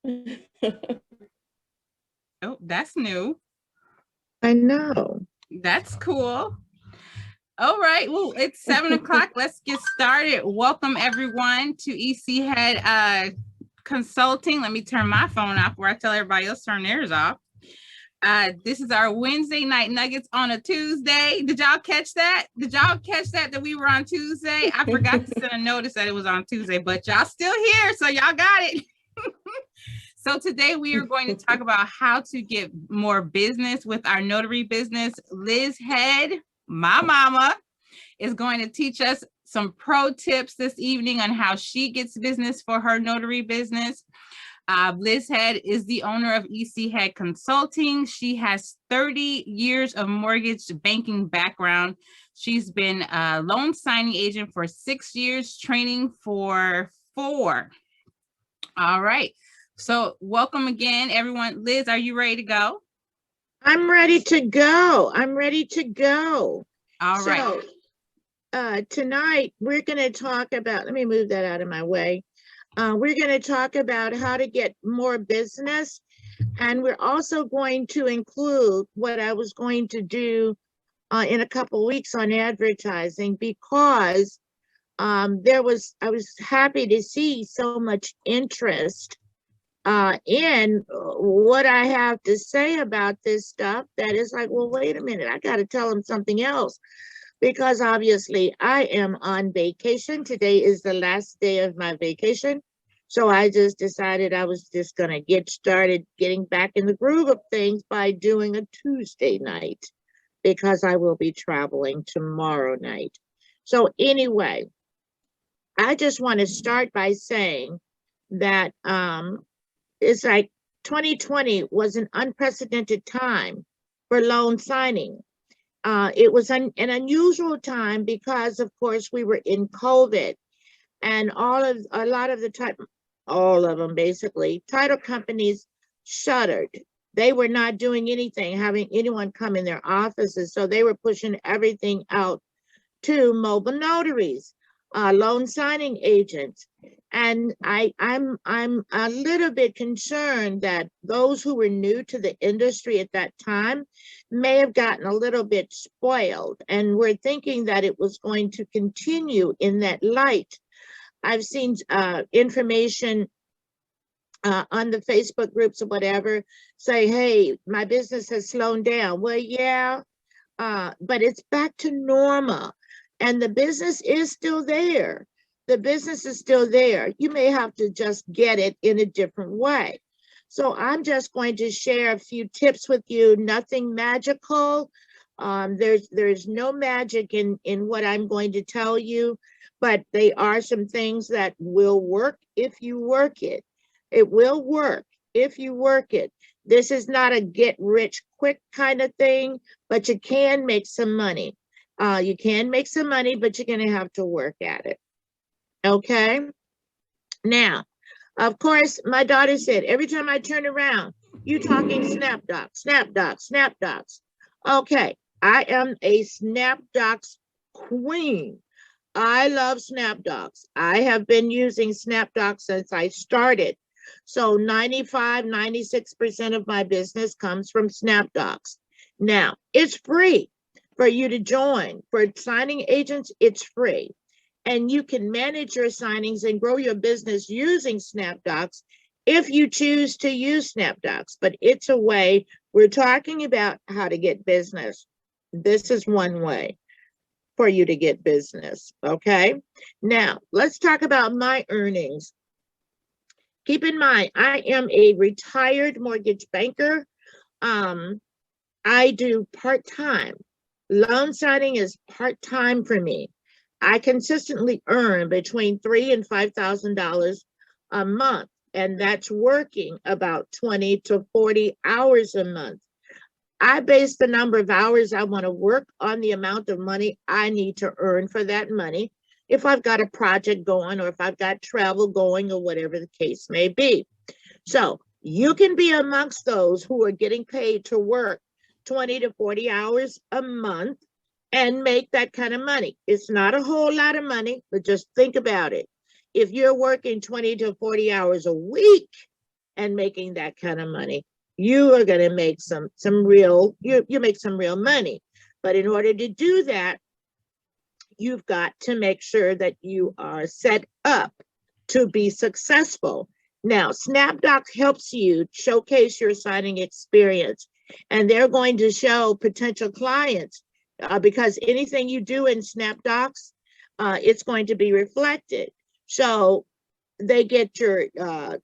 Oh, that's new. I know. That's cool. All right. Well, it's 7 o'clock. Let's get started. Welcome everyone to EC Head Consulting. Let me turn my phone off where I tell everybody else to turn theirs off. This is our Wednesday night nuggets on a Tuesday. Did y'all catch that? That we were on Tuesday? I forgot to send a notice that it was on Tuesday, but y'all still here, so y'all got it. So today we are going to talk about how to get more business with our notary business. Liz Head, my mama, is going to teach us some pro tips this evening on how she gets business for her notary business. Liz Head is the owner of EC Head Consulting. She has 30 years of mortgage banking background. She's been a loan signing agent for 6 years, training for 4. All right. So welcome again, everyone. Liz, are you ready to go? I'm ready to go. All right. So, tonight we're going to talk about, let me move that out of my way. We're going to talk about how to get more business. And we're also going to include what I was going to do in a couple of weeks on advertising, because I was happy to see so much interest in what I have to say about this stuff. That is like, well, wait a minute, I got to tell them something else, because obviously I am on vacation. Today is the last day of my vacation. So I just decided I was just going to get started getting back in the groove of things by doing a Tuesday night, because I will be traveling tomorrow night. So anyway, I just want to start by saying that it's like 2020 was an unprecedented time for loan signing. It was an unusual time because, of course, we were in COVID, and all of them basically, title companies shuttered. They were not doing anything, having anyone come in their offices. So they were pushing everything out to mobile notaries, loan signing agents. And I'm a little bit concerned that those who were new to the industry at that time may have gotten a little bit spoiled, and we're thinking that it was going to continue in that light. I've seen information on the Facebook groups or whatever say, hey, my business has slowed down. Well, yeah, but it's back to normal, and the business is still there. The business is still there. You may have to just get it in a different way. So I'm just going to share a few tips with you. Nothing magical. There's no magic in what I'm going to tell you, but they are some things that will work if you work it. It will work if you work it. This is not a get rich quick kind of thing, but you can make some money. You can make some money, but you're going to have to work at it. Okay. Now, of course, my daughter said, every time I turn around, you talking SnapDocs. Okay. I am a SnapDocs queen. I love SnapDocs. I have been using SnapDocs since I started. So 95, 96% of my business comes from SnapDocs. Now, it's free for you to join. For signing agents, it's free. And you can manage your signings and grow your business using SnapDocs if you choose to use SnapDocs. But it's a way. We're talking about how to get business. This is one way for you to get business. Okay. Now, let's talk about my earnings. Keep in mind, I am a retired mortgage banker. I do part-time. Loan signing is part-time for me. I consistently earn between $3,000 and $5,000 a month, and that's working about 20 to 40 hours a month. I base the number of hours I want to work on the amount of money I need to earn for that money, if I've got a project going or if I've got travel going or whatever the case may be. So you can be amongst those who are getting paid to work 20 to 40 hours a month and make that kind of money. It's not a whole lot of money, but just think about it. If you're working 20 to 40 hours a week, and making that kind of money. You are going to make some real, you make some real money. But in order to do that, you've got to make sure that you are set up to be successful. Now, SnapDocs helps you showcase your signing experience, and they're going to show potential clients because anything you do in SnapDocs, it's going to be reflected. So they get your,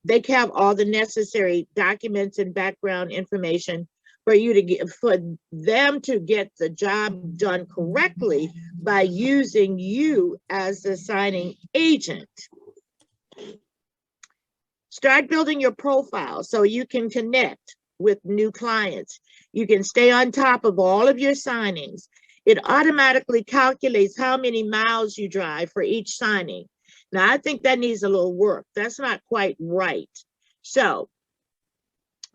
they have all the necessary documents and background information for you to get, for them to get the job done correctly by using you as the signing agent. Start building your profile so you can connect with new clients. You can stay on top of all of your signings. It automatically calculates how many miles you drive for each signing. Now, I think that needs a little work. That's not quite right. So,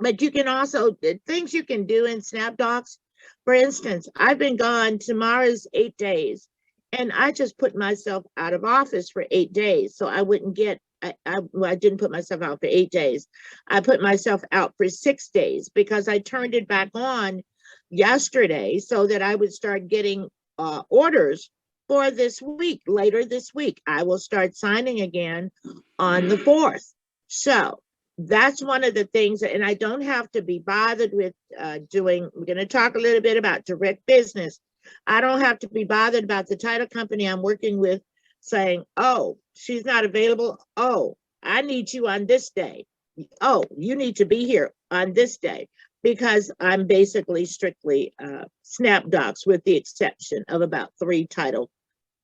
but you can also, things you can do in SnapDocs. For instance, I've been gone, tomorrow's 8 days, and I just put myself out of office for 8 days. So I wouldn't get, well, I didn't put myself out for 8 days. I put myself out for 6 days because I turned it back on yesterday so that I would start getting orders for this week. Later this week, I will start signing again on the 4th. So that's one of the things, and I don't have to be bothered with doing, we're going to talk a little bit about direct business. I don't have to be bothered about the title company I'm working with saying, oh, she's not available. Oh, I need you on this day. Oh, you need to be here on this day, because I'm basically strictly SnapDocs with the exception of about 3 title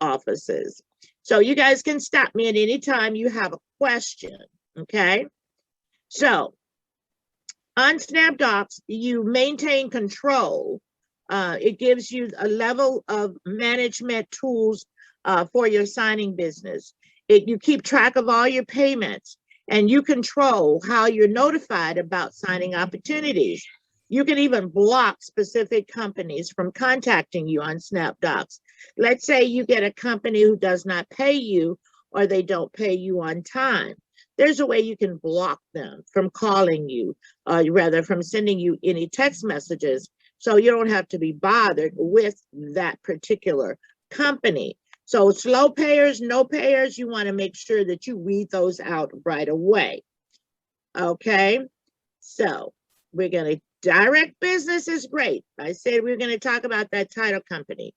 offices. So you guys can stop me at any time you have a question, okay? So on SnapDocs, you maintain control. It gives you a level of management tools for your signing business. You keep track of all your payments, and you control how you're notified about signing opportunities. You can even block specific companies from contacting you on SnapDocs. Let's say you get a company who does not pay you, or they don't pay you on time. There's a way you can block them from calling you, rather from sending you any text messages, so you don't have to be bothered with that particular company. So slow payers, no payers, you want to make sure that you read those out right away. Okay, so we're going to, direct business is great. I said we're going to talk about that title company,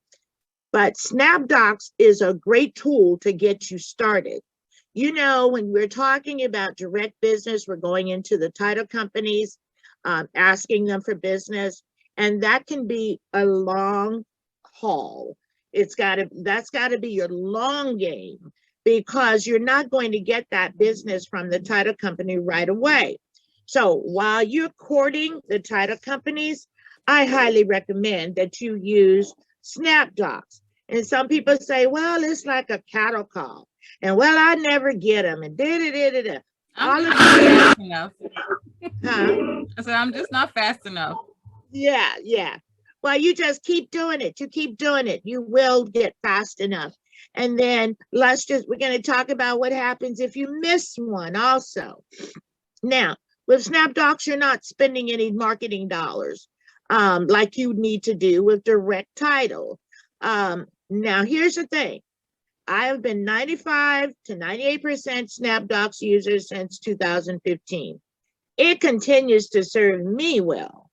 but SnapDocs is a great tool to get you started. You know, when we're talking about direct business, we're going into the title companies, asking them for business, and that can be a long haul. That's got to be your long game, because you're not going to get that business from the title company right away. So while you're courting the title companies, I highly recommend that you use SnapDocs. And some people say, well, it's like a cattle call. And well, I never get them. And da-da-da-da-da. I'm just not fast enough. Huh? I said, I'm just not fast enough. Yeah, yeah. Well, you just keep doing it. You keep doing it. You will get fast enough. And then we're going to talk about what happens if you miss one also. Now, with SnapDocs, you're not spending any marketing dollars like you need to do with direct title. Now, here's the thing. I have been 95 to 98% SnapDocs user since 2015. It continues to serve me well.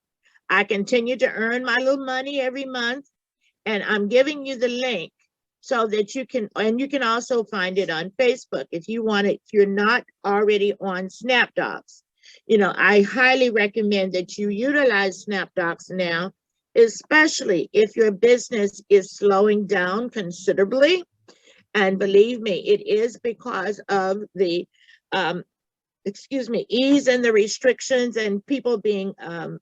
I continue to earn my little money every month, and I'm giving you the link so that you can, and you can also find it on Facebook if you want it, if you're not already on SnapDocs. You know, I highly recommend that you utilize SnapDocs now, especially if your business is slowing down considerably. And believe me, it is because of the, ease and the restrictions and people being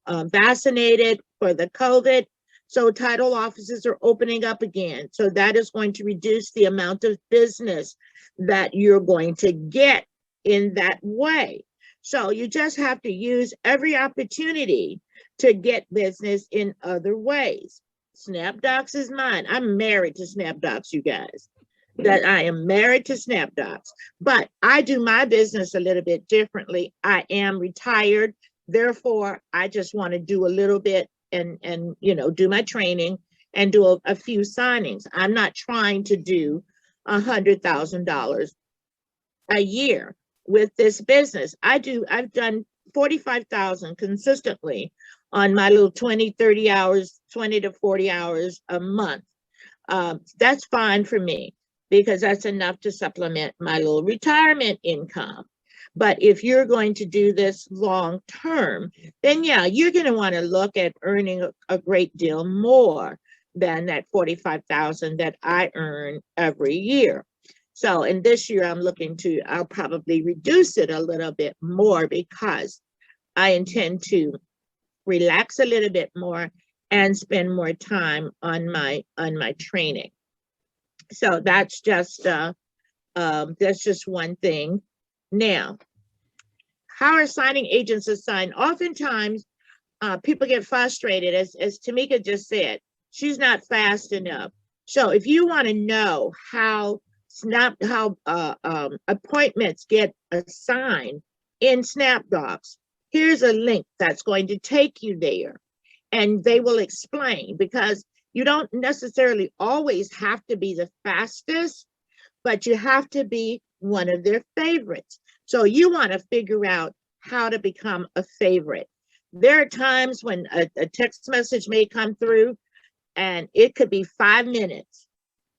vaccinated for the COVID. So title offices are opening up again. So that is going to reduce the amount of business that you're going to get in that way. So you just have to use every opportunity to get business in other ways. SnapDocs is mine. I'm married to SnapDocs, you guys. that I am married to SnapDocs, but I do my business a little bit differently. I am retired. Therefore, I just want to do a little bit and do my training and do a few signings. I'm not trying to do $100,000 a year with this business. I've done 45,000 consistently on my little 20, 30 hours, 20 to 40 hours a month. That's fine for me because that's enough to supplement my little retirement income. But if you're going to do this long term, then yeah, you're going to want to look at earning a great deal more than that 45,000 that I earn every year. So in this year, I'll probably reduce it a little bit more because I intend to relax a little bit more and spend more time on my training. So that's just one thing. Now, how are signing agents assigned? Oftentimes, people get frustrated, as Tamika just said, she's not fast enough. So if you want to know how appointments get assigned in SnapDocs, here's a link that's going to take you there, and they will explain, because you don't necessarily always have to be the fastest, but you have to be one of their favorites. So you want to figure out how to become a favorite. There are times when a text message may come through and it could be 5 minutes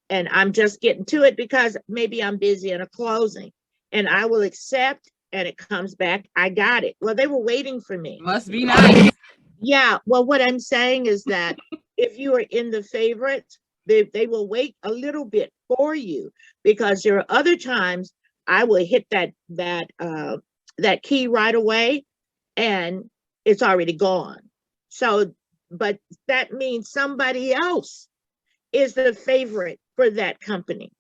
and I'm just getting to it because maybe I'm busy in a closing, and I will accept and it comes back, I got it. Well, they were waiting for me. Must be nice. Yeah, well, what I'm saying is that if you are in the favorites, they will wait a little bit for you, because there are other times I will hit that key right away and it's already gone. So, but that means somebody else is the favorite for that company.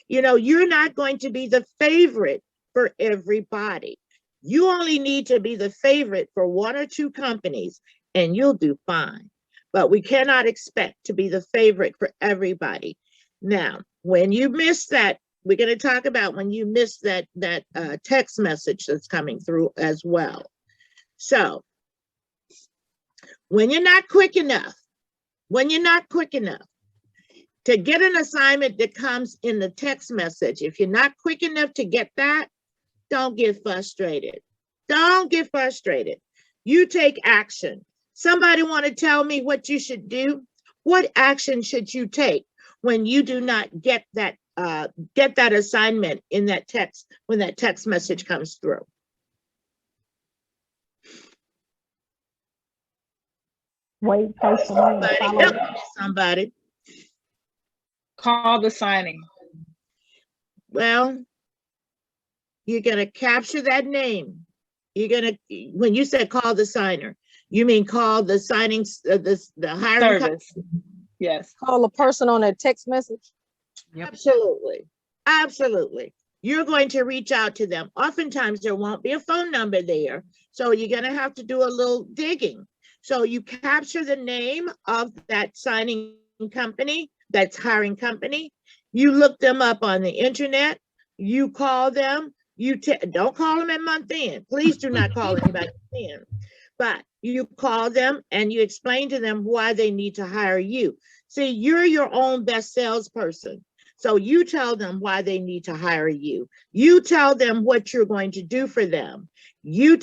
You're not going to be the favorite for everybody. You only need to be the favorite for 1 or 2 companies and you'll do fine. But we cannot expect to be the favorite for everybody. Now, when you miss that, we're going to talk about when you miss that text message that's coming through as well. So when you're not quick enough to get an assignment that comes in the text message, if you're not quick enough to get that, don't get frustrated. Don't get frustrated. You take action. Somebody want to tell me what you should do? What action should you take when you do not get that assignment in that text, when that text message comes through? Wait patiently. Somebody. Call the signing. Well, you're going to capture that name. When you said call the signer, you mean call the signing, the hiring service. Yes. Call a person on a text message. Yep. Absolutely. You're going to reach out to them. Oftentimes there won't be a phone number there, so you're going to have to do a little digging. So you capture the name of that signing company, that's hiring company. You look them up on the internet. You call them. Don't call them at month end. Please do not call anybody in. But you call them and you explain to them why they need to hire you. See, you're your own best salesperson. So you tell them why they need to hire you. You tell them what you're going to do for them. You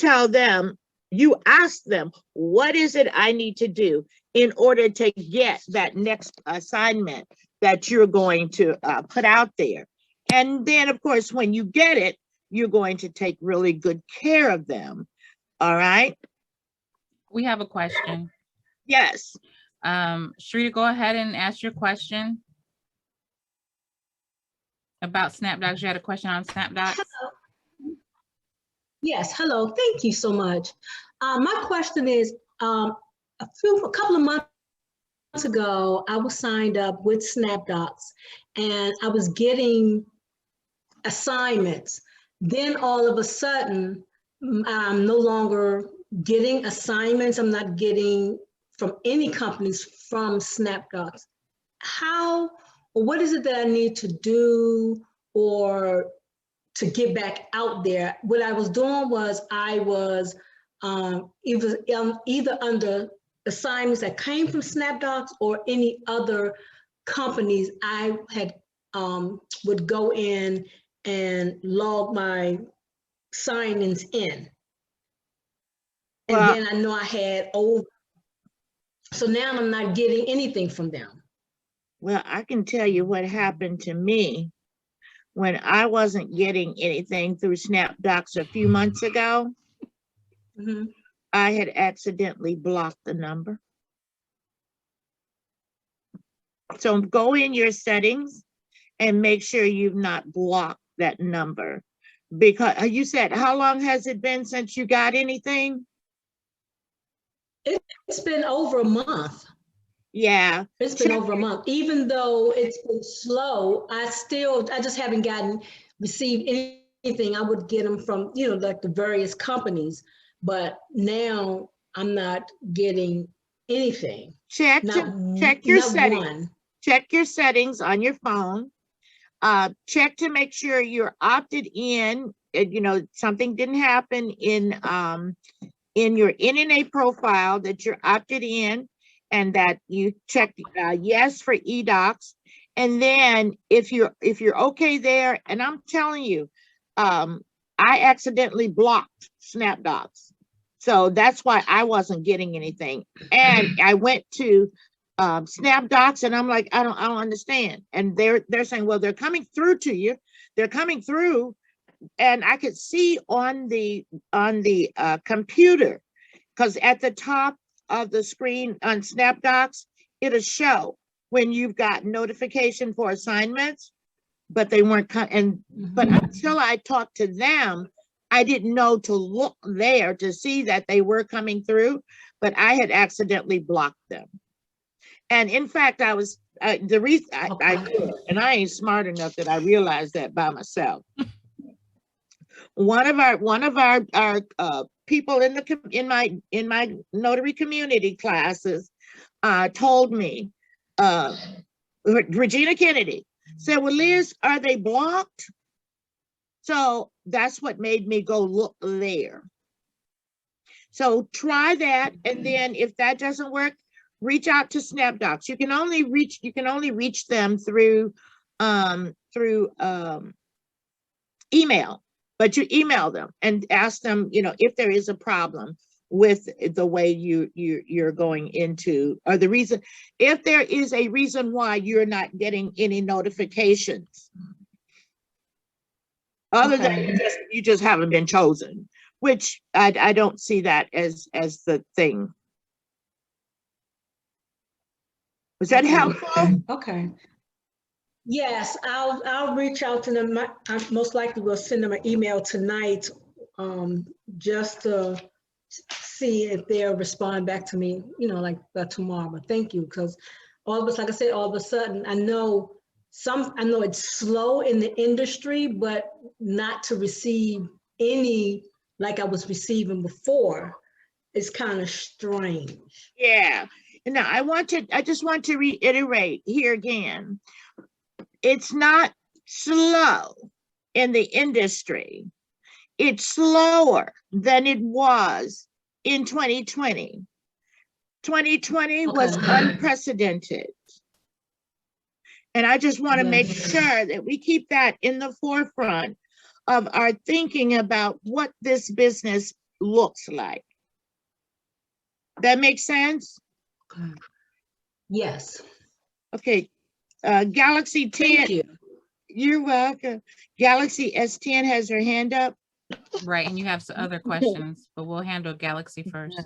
ask them, what is it I need to do in order to get that next assignment that you're going to put out there? And then, of course, when you get it, you're going to take really good care of them. All right. We have a question. Yes. Shrita, go ahead and ask your question about SnapDocs. You had a question on SnapDocs? Hello. Yes, hello. Thank you so much. My question is, a couple of months ago, I was signed up with SnapDocs and I was getting assignments. Then all of a sudden, I'm no longer getting assignments. I'm not getting from any companies from SnapDocs. How what is it that I need to do or to get back out there? What I was doing was I was either under assignments that came from SnapDocs or any other companies. I had would go in and log my signings in. And Well, then I know I had over. So now I'm not getting anything from them. well, I can tell you what happened to me when I wasn't getting anything through SnapDocs a few months ago. Mhm. I had accidentally blocked the number. So go in your settings and make sure you've not blocked that number. Because you said, how long has it been since you got anything? It's been over a month. Yeah. It's been over a month. Even though it's been slow, I just haven't received anything. I would get them from, like the various companies, but now I'm not getting anything. Check your settings. One. Check your settings on your phone. Check to make sure you're opted in. Something didn't happen in your NNA profile, that you're opted in, and that you check yes for eDocs. And then if you're okay there, and I'm telling you, I accidentally blocked SnapDocs. So that's why I wasn't getting anything. And I went to SnapDocs and I'm like, I don't understand. And they're saying, well, they're coming through to you. They're coming through. And I could see on the computer, because at the top of the screen on SnapDocs, it'll show when you've got notification for assignments, but they weren't but until I talked to them, I didn't know to look there to see that they were coming through, but I had accidentally blocked them. And in fact, I was the reason I did, and I ain't smart enough that I realized that by myself. One of our people in my notary community classes told me, Regina Kennedy said, well, Liz, are they blocked? So that's what made me go look there. So try that, and then if that doesn't work, reach out to SnapDocs. You can only reach them through email, but you email them and ask them, if there is a problem with the way you're going into, or the reason, if there is a reason why you're not getting any notifications, other than you just haven't been chosen, which I don't see that as the thing. Was that helpful? Okay. Yes, I'll reach out to them. I most likely will send them an email tonight, just to see if they'll respond back to me, like tomorrow. But thank you, because all of a sudden, I know it's slow in the industry, but not to receive any like I was receiving before. It's kind of strange. Yeah. Now I just want to reiterate here again. It's not slow in the industry. It's slower than it was in 2020. 2020 was unprecedented. And I just want to make sure that we keep that in the forefront of our thinking about what this business looks like. That makes sense? Yes. Okay. Galaxy 10. Thank you. You're welcome. Galaxy S10 has her hand up. Right, and you have some other questions, but we'll handle Galaxy first.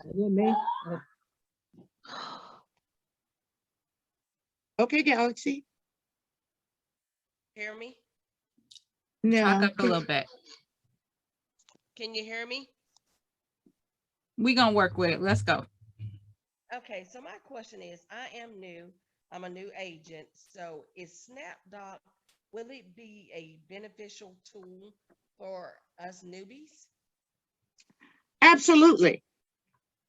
Okay, Galaxy. Hear me? No. Talk up a little bit. Can you hear me? We're gonna work with it. Let's go. Okay, so my question is, I am new. I'm a new agent. So is SnapDoc, will it be a beneficial tool for us newbies? Absolutely.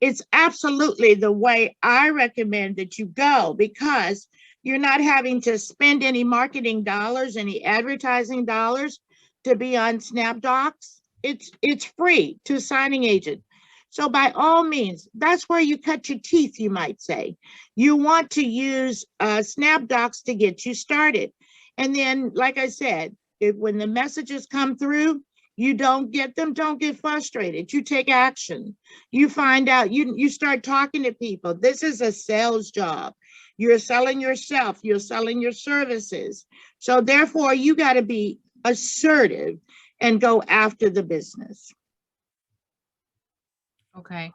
It's absolutely the way I recommend that you go, because You're not having to spend any marketing dollars, any advertising dollars to be on SnapDocs. It's free to a signing agent. So by all means, that's where you cut your teeth, you might say. You want to use SnapDocs to get you started. And then, like I said, when the messages come through, you don't get them, don't get frustrated. You take action. You find out, you start talking to people. This is a sales job. You're selling yourself, you're selling your services. So therefore, you got to be assertive and go after the business. Okay.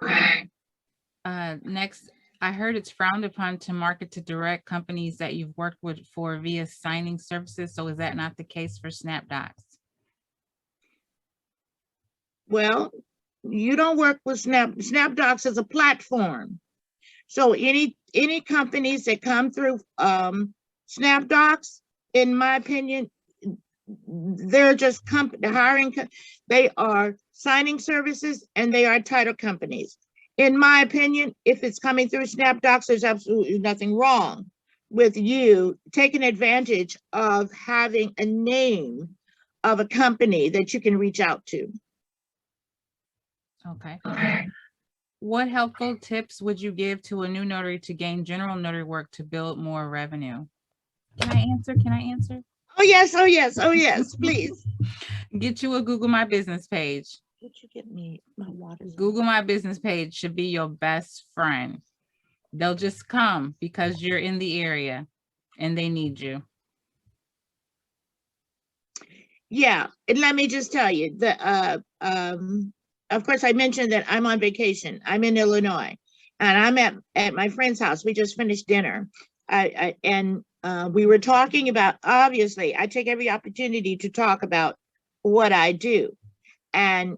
Next, I heard it's frowned upon to market to direct companies that you've worked with for via signing services. So is that not the case for SnapDocs? Well, you don't work with SnapDocs as a platform. So any companies that come through SnapDocs, in my opinion, they're just hiring. They are signing services and they are title companies. In my opinion, if it's coming through SnapDocs, there's absolutely nothing wrong with you taking advantage of having a name of a company that you can reach out to. Okay. What helpful tips would you give to a new notary to gain general notary work to build more revenue? Can I answer? Can I answer? Oh, yes. Oh, yes. Oh, yes. Please. Get you a Google My Business page. Would you get me my water? Google My Business page should be your best friend. They'll just come because you're in the area and they need you. Yeah, and let me just tell you that of course I mentioned that I'm on vacation. I'm in Illinois and I'm at my friend's house. We just finished dinner. We were talking about, obviously, I take every opportunity to talk about what I do. And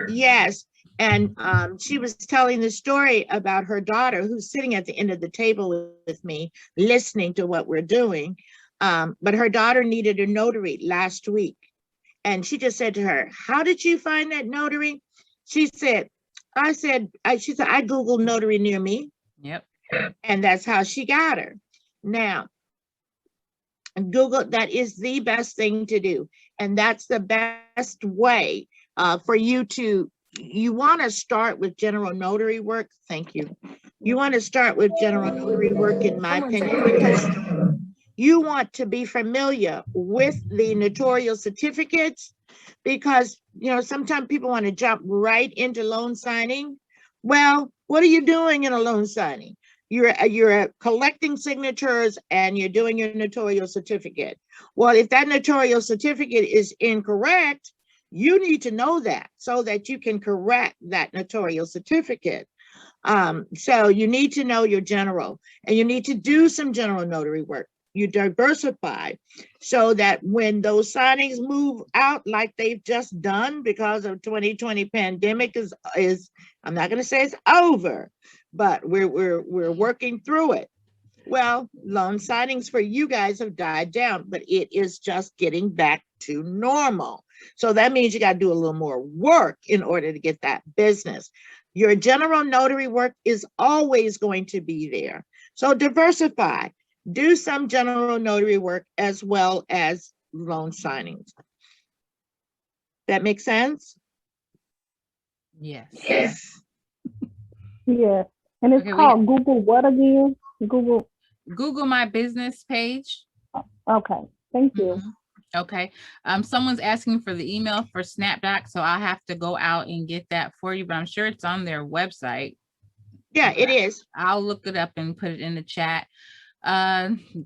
yes, and she was telling the story about her daughter who's sitting at the end of the table with me, listening to what we're doing. But her daughter needed a notary last week. And she just said to her, "How did you find that notary?" She said, I Googled notary near me. Yep. And that's how she got her. Now, Google, that is the best thing to do. And that's the best way for you to, you want to start with general notary work. Thank you. You want to start with general notary work, in my opinion, because you want to be familiar with the notarial certificates, because, you know, sometimes people want to jump right into loan signing. Well, what are you doing in a loan signing? You're collecting signatures and you're doing your notarial certificate. Well, if that notarial certificate is incorrect, you need to know that so that you can correct that notarial certificate. So you need to know your general, and you need to do some general notary work. You diversify so that when those signings move out like they've just done because of 2020 pandemic is I'm not going to say it's over, but we're working through it. Well, loan signings for you guys have died down, but it is just getting back to normal. So that means you got to do a little more work in order to get that business. Your general notary work is always going to be there. So diversify. Do some general notary work as well as loan signings. That makes sense? Yes. Yes. Yeah. And it's Okay, called Google what again? Google My Business page. Okay. Thank you. Mhm. Okay. Someone's asking for the email for SnapDoc, so I'll have to go out and get that for you, but I'm sure it's on their website. Yeah, it is. I'll look it up and put it in the chat.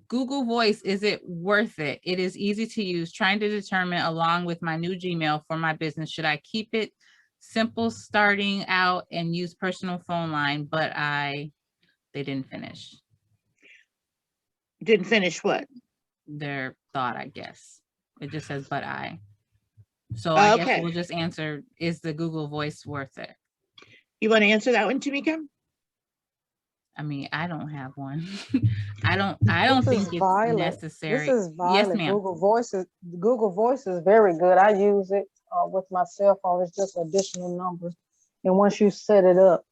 Google Voice, is it worth it? It is easy to use. Trying to determine, along with my new Gmail for my business, should I keep it simple starting out and use personal phone line? But they didn't finish Didn't finish what? their thought, I guess. It just says, but so I guess Okay. we'll just answer, is the Google Voice worth it? You want to answer that one, Tamika? I mean, I don't have one. I don't think it's necessary. This is Violet. Yes, ma'am. Google Voice is very good. I use it with my cell phone. It's just additional numbers. And once you set it up,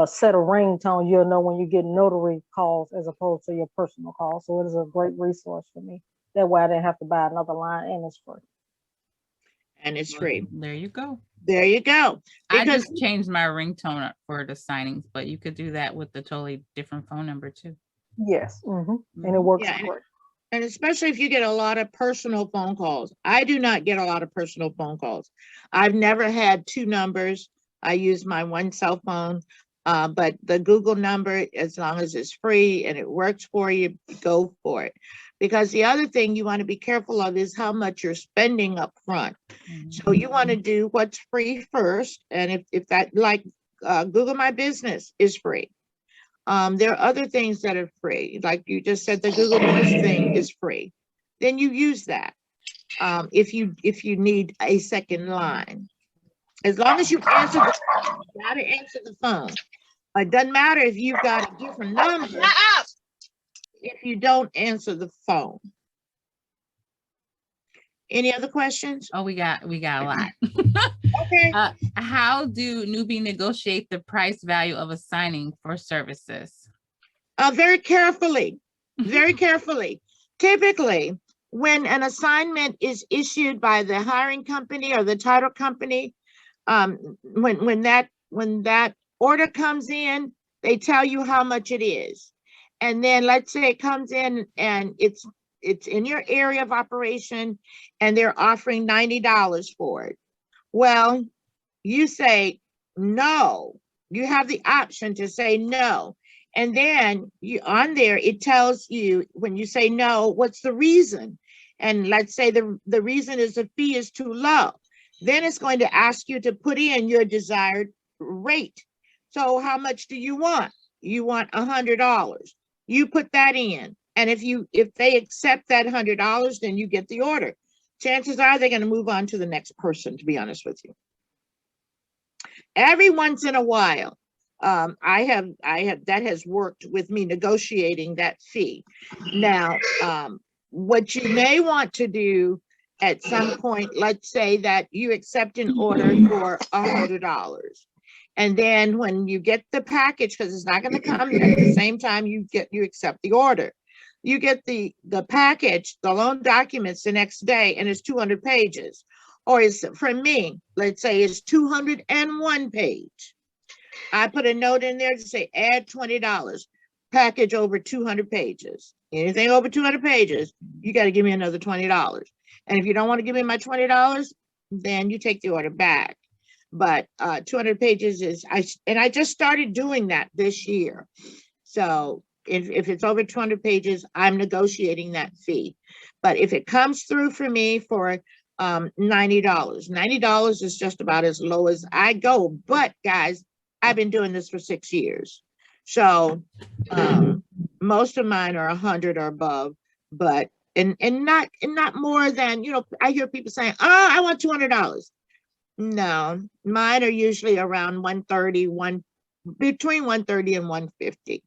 set a ringtone, you'll know when you get notary calls as opposed to your personal calls. So it is a great resource for me. That way I didn't have to buy another line, and it's free. And it's free. There you go. There you go. I Because just changed my ringtone for the signings, but you could do that with a totally different phone number too. Yes. And it works Yeah. great. And especially if you get a lot of personal phone calls. I do not get a lot of personal phone calls. I've never had two numbers. I use my one cell phone, but the Google number, as long as it's free and it works for you, go for it. Because the other thing you want to be careful of is how much you're spending up front. So you want to do what's free first. And if that, like Google My Business is free. There are other things that are free. Like you just said, the Google Voice thing is free. Then you use that if you need a second line. As long as you answer the phone, you gotta answer the phone. It doesn't matter if you've got a different number if you don't answer the phone. Any other questions? Oh, we got a lot. Okay. How do newbie negotiate the price value of a signing for services? Very carefully, very carefully. Typically, when an assignment is issued by the hiring company or the title company, when that order comes in, they tell you how much it is. And then let's say it comes in and it's in your area of operation and they're offering $90 for it. Well, you say no. You have the option to say no. And then on there, it tells you when you say no, what's the reason? And let's say the reason is the fee is too low. Then it's going to ask you to put in your desired rate. So how much do you want? You want $100. You put that in. And if they accept that $100, then you get the order. Chances are they're going to move on to the next person, to be honest with you. Every once in a while, that has worked with me negotiating that fee. Now, what you may want to do at some point, let's say that you accept an order for $100. And then when you get the package, because it's not going to come at the same time you accept the order. You get the package, the loan documents the next day, and it's 200 pages. Or it's, for me, let's say it's 201 page. I put a note in there to say add $20, package over 200 pages. Anything over 200 pages, you got to give me another $20. And if you don't want to give me my $20, then you take the order back. But 200 pages is, I just started doing that this year. So if it's over 200 pages, I'm negotiating that fee. But if it comes through for me for $90 is just about as low as I go. But guys, I've been doing this for 6 years. So most of mine are 100 or above, but and not more than, I hear people saying, oh, I want $200. No, mine are usually around 130, between 130 and 150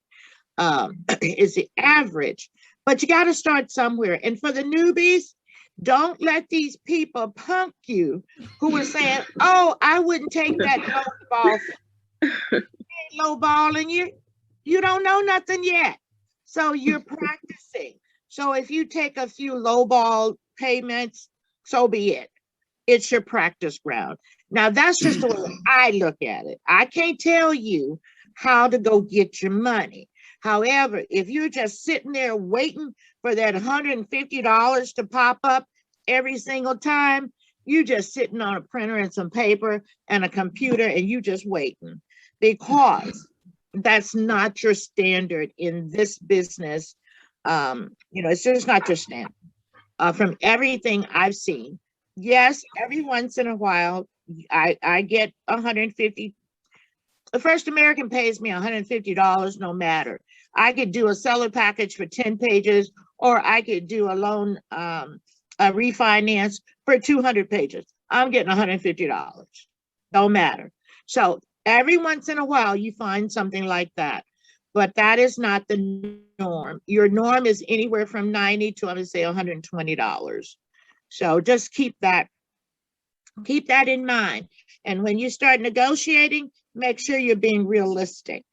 is the average. But you got to start somewhere. And for the newbies, don't let these people punk you who are saying, oh, I wouldn't take that low ball, and you don't know nothing yet. So you're practicing. So if you take a few low ball payments, so be it. It's your practice ground. Now, that's just the way I look at it. I can't tell you how to go get your money. However, if you're just sitting there waiting for that $150 to pop up every single time, you just sitting on a printer and some paper and a computer and you just waiting, because that's not your standard in this business. It's just not your standard. From everything I've seen, yes, every once in a while, I get $150. The First American pays me $150 no matter. I could do a seller package for 10 pages, or I could do a loan, a refinance for 200 pages. I'm getting $150, no matter. So every once in a while, you find something like that, but that is not the norm. Your norm is anywhere from $90 to, I'm gonna say, $120. So just keep that in mind. And when you start negotiating, make sure you're being realistic.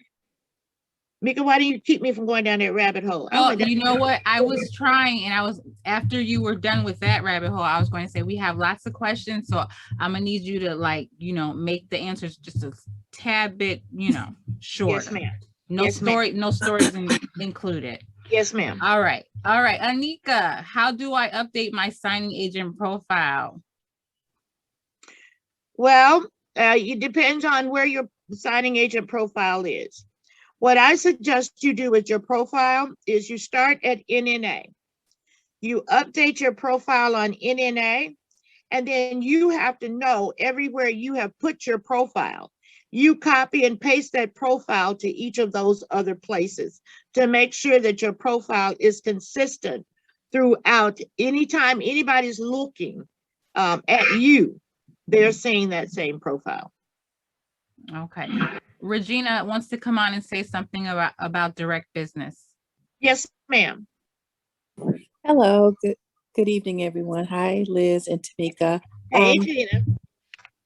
Mika, why do you keep me from going down that rabbit hole? I Oh, went down- you know what? I was trying, and I was, after you were done with that rabbit hole, I was going to say we have lots of questions, so I'm gonna need you to, like, you know, make the answers just a tad bit, you know, shorter. Yes, ma'am. No Yes, ma'am. story, no stories included. Yes, ma'am. All right, Anika, how do I update my signing agent profile? Well, it depends on where your signing agent profile is. What I suggest you do with your profile is you start at NNA. You update your profile on NNA, and then you have to know everywhere you have put your profile. You copy and paste that profile to each of those other places to make sure that your profile is consistent throughout. Anytime anybody's looking at you, they're seeing that same profile. Okay. Regina wants to come on and say something about direct business. Yes, ma'am. Hello, good evening, everyone. Hi, Liz and Tamika. Hey, Gina.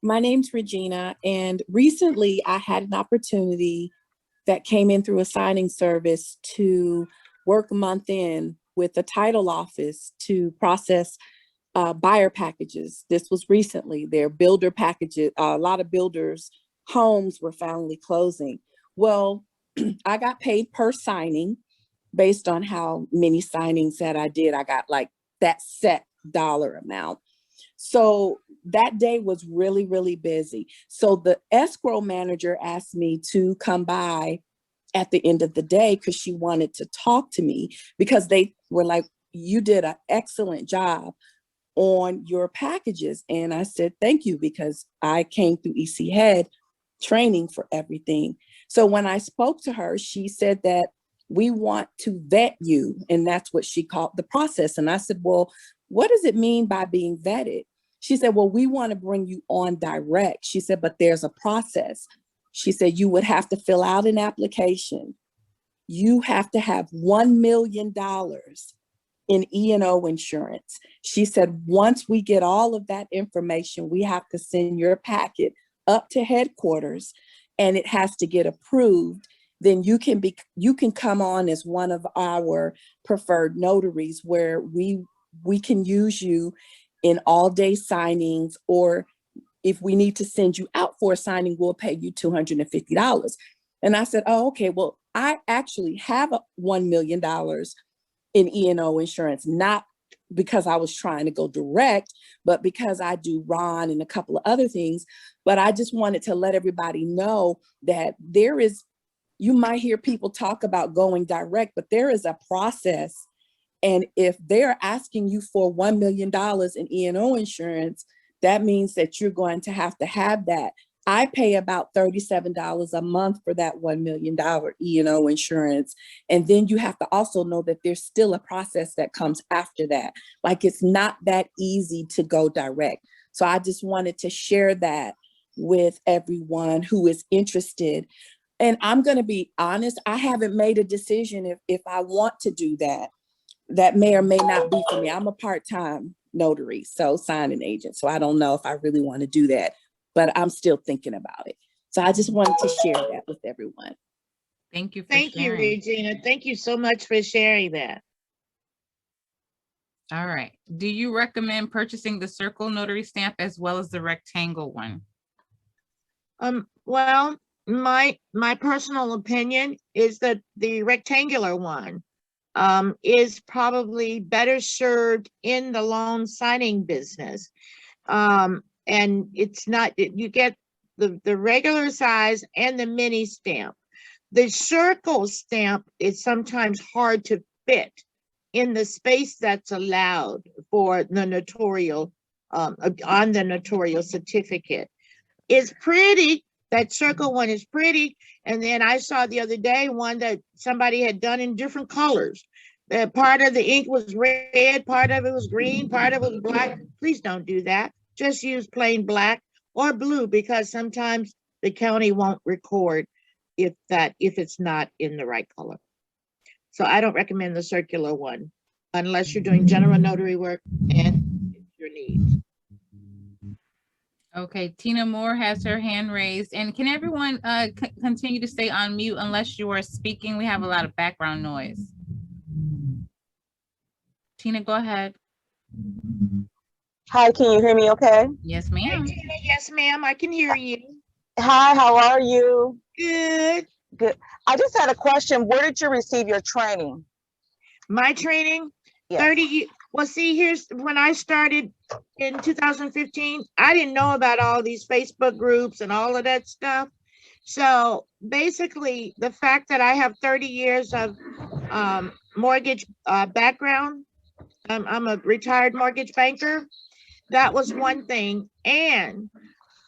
My name's Regina, and recently I had an opportunity that came in through a signing service to work a month in with the title office to process buyer packages. This was recently. Their builder packages, a lot of builders' homes were finally closing. Well, I got paid per signing based on how many signings that I did. I got like that set dollar amount. So that day was really, really busy. So the escrow manager asked me to come by at the end of the day because she wanted to talk to me, because they were like, you did an excellent job on your packages. And I said, thank you, because I came through EC Head training for everything. So when I spoke to her, she said that we want to vet you. And that's what she called the process. And I said, well, what does it mean by being vetted? She said, well, we want to bring you on direct. She said, but there's a process. She said, you would have to fill out an application. You have to have $1 million in E&O insurance. She said, once we get all of that information, we have to send your packet up to headquarters and it has to get approved. Then you can come on as one of our preferred notaries, where we can use you in all-day signings, or if we need to send you out for a signing, we'll pay you $250. And I said, oh, okay, well, I actually have $1 million in E&O insurance, not because I was trying to go direct, but because I do Ron and a couple of other things. But I just wanted to let everybody know that you might hear people talk about going direct, but there is a process. And if they're asking you for $1 million in E&O insurance, that means that you're going to have that. I pay about $37 a month for that $1 million E&O insurance. And then you have to also know that there's still a process that comes after that. Like, it's not that easy to go direct. So I just wanted to share that with everyone who is interested. And I'm going to be honest, I haven't made a decision if I want to do that. That may or may not be for me. I'm a part-time notary, so signing agent. So I don't know if I really want to do that, but I'm still thinking about it. So I just wanted to share that with everyone. Thank you. Thank you, Regina. Thank you so much for sharing that. All right. Do you recommend purchasing the circle notary stamp as well as the rectangle one? Well, my personal opinion is that the rectangular one is probably better served in the loan signing business. And it's not, you get the regular size and the mini stamp. The circle stamp is sometimes hard to fit in the space that's allowed for the notarial, on the notarial certificate. It's pretty. That circle one is pretty. And then I saw the other day one that somebody had done in different colors. Part of the ink was red, part of it was green, part of it was black. Please don't do that. Just use plain black or blue, because sometimes the county won't record if it's not in the right color. So I don't recommend the circular one unless you're doing general notary work and your needs. Okay, Tina Moore has her hand raised. And can everyone continue to stay on mute unless you are speaking? We have a lot of background noise. Tina, go ahead. Hi, can you hear me okay? Yes, Hey, ma'am. Tina, yes, ma'am, I can hear you. Hi, how are you? Good. Good. I just had a question. Where did you receive your training? My training, Yes. 30, well, see, here's when I started in 2015, I didn't know about all these Facebook groups and all of that stuff. So basically, the fact that I have 30 years of mortgage background, I'm a retired mortgage banker. That was one thing. And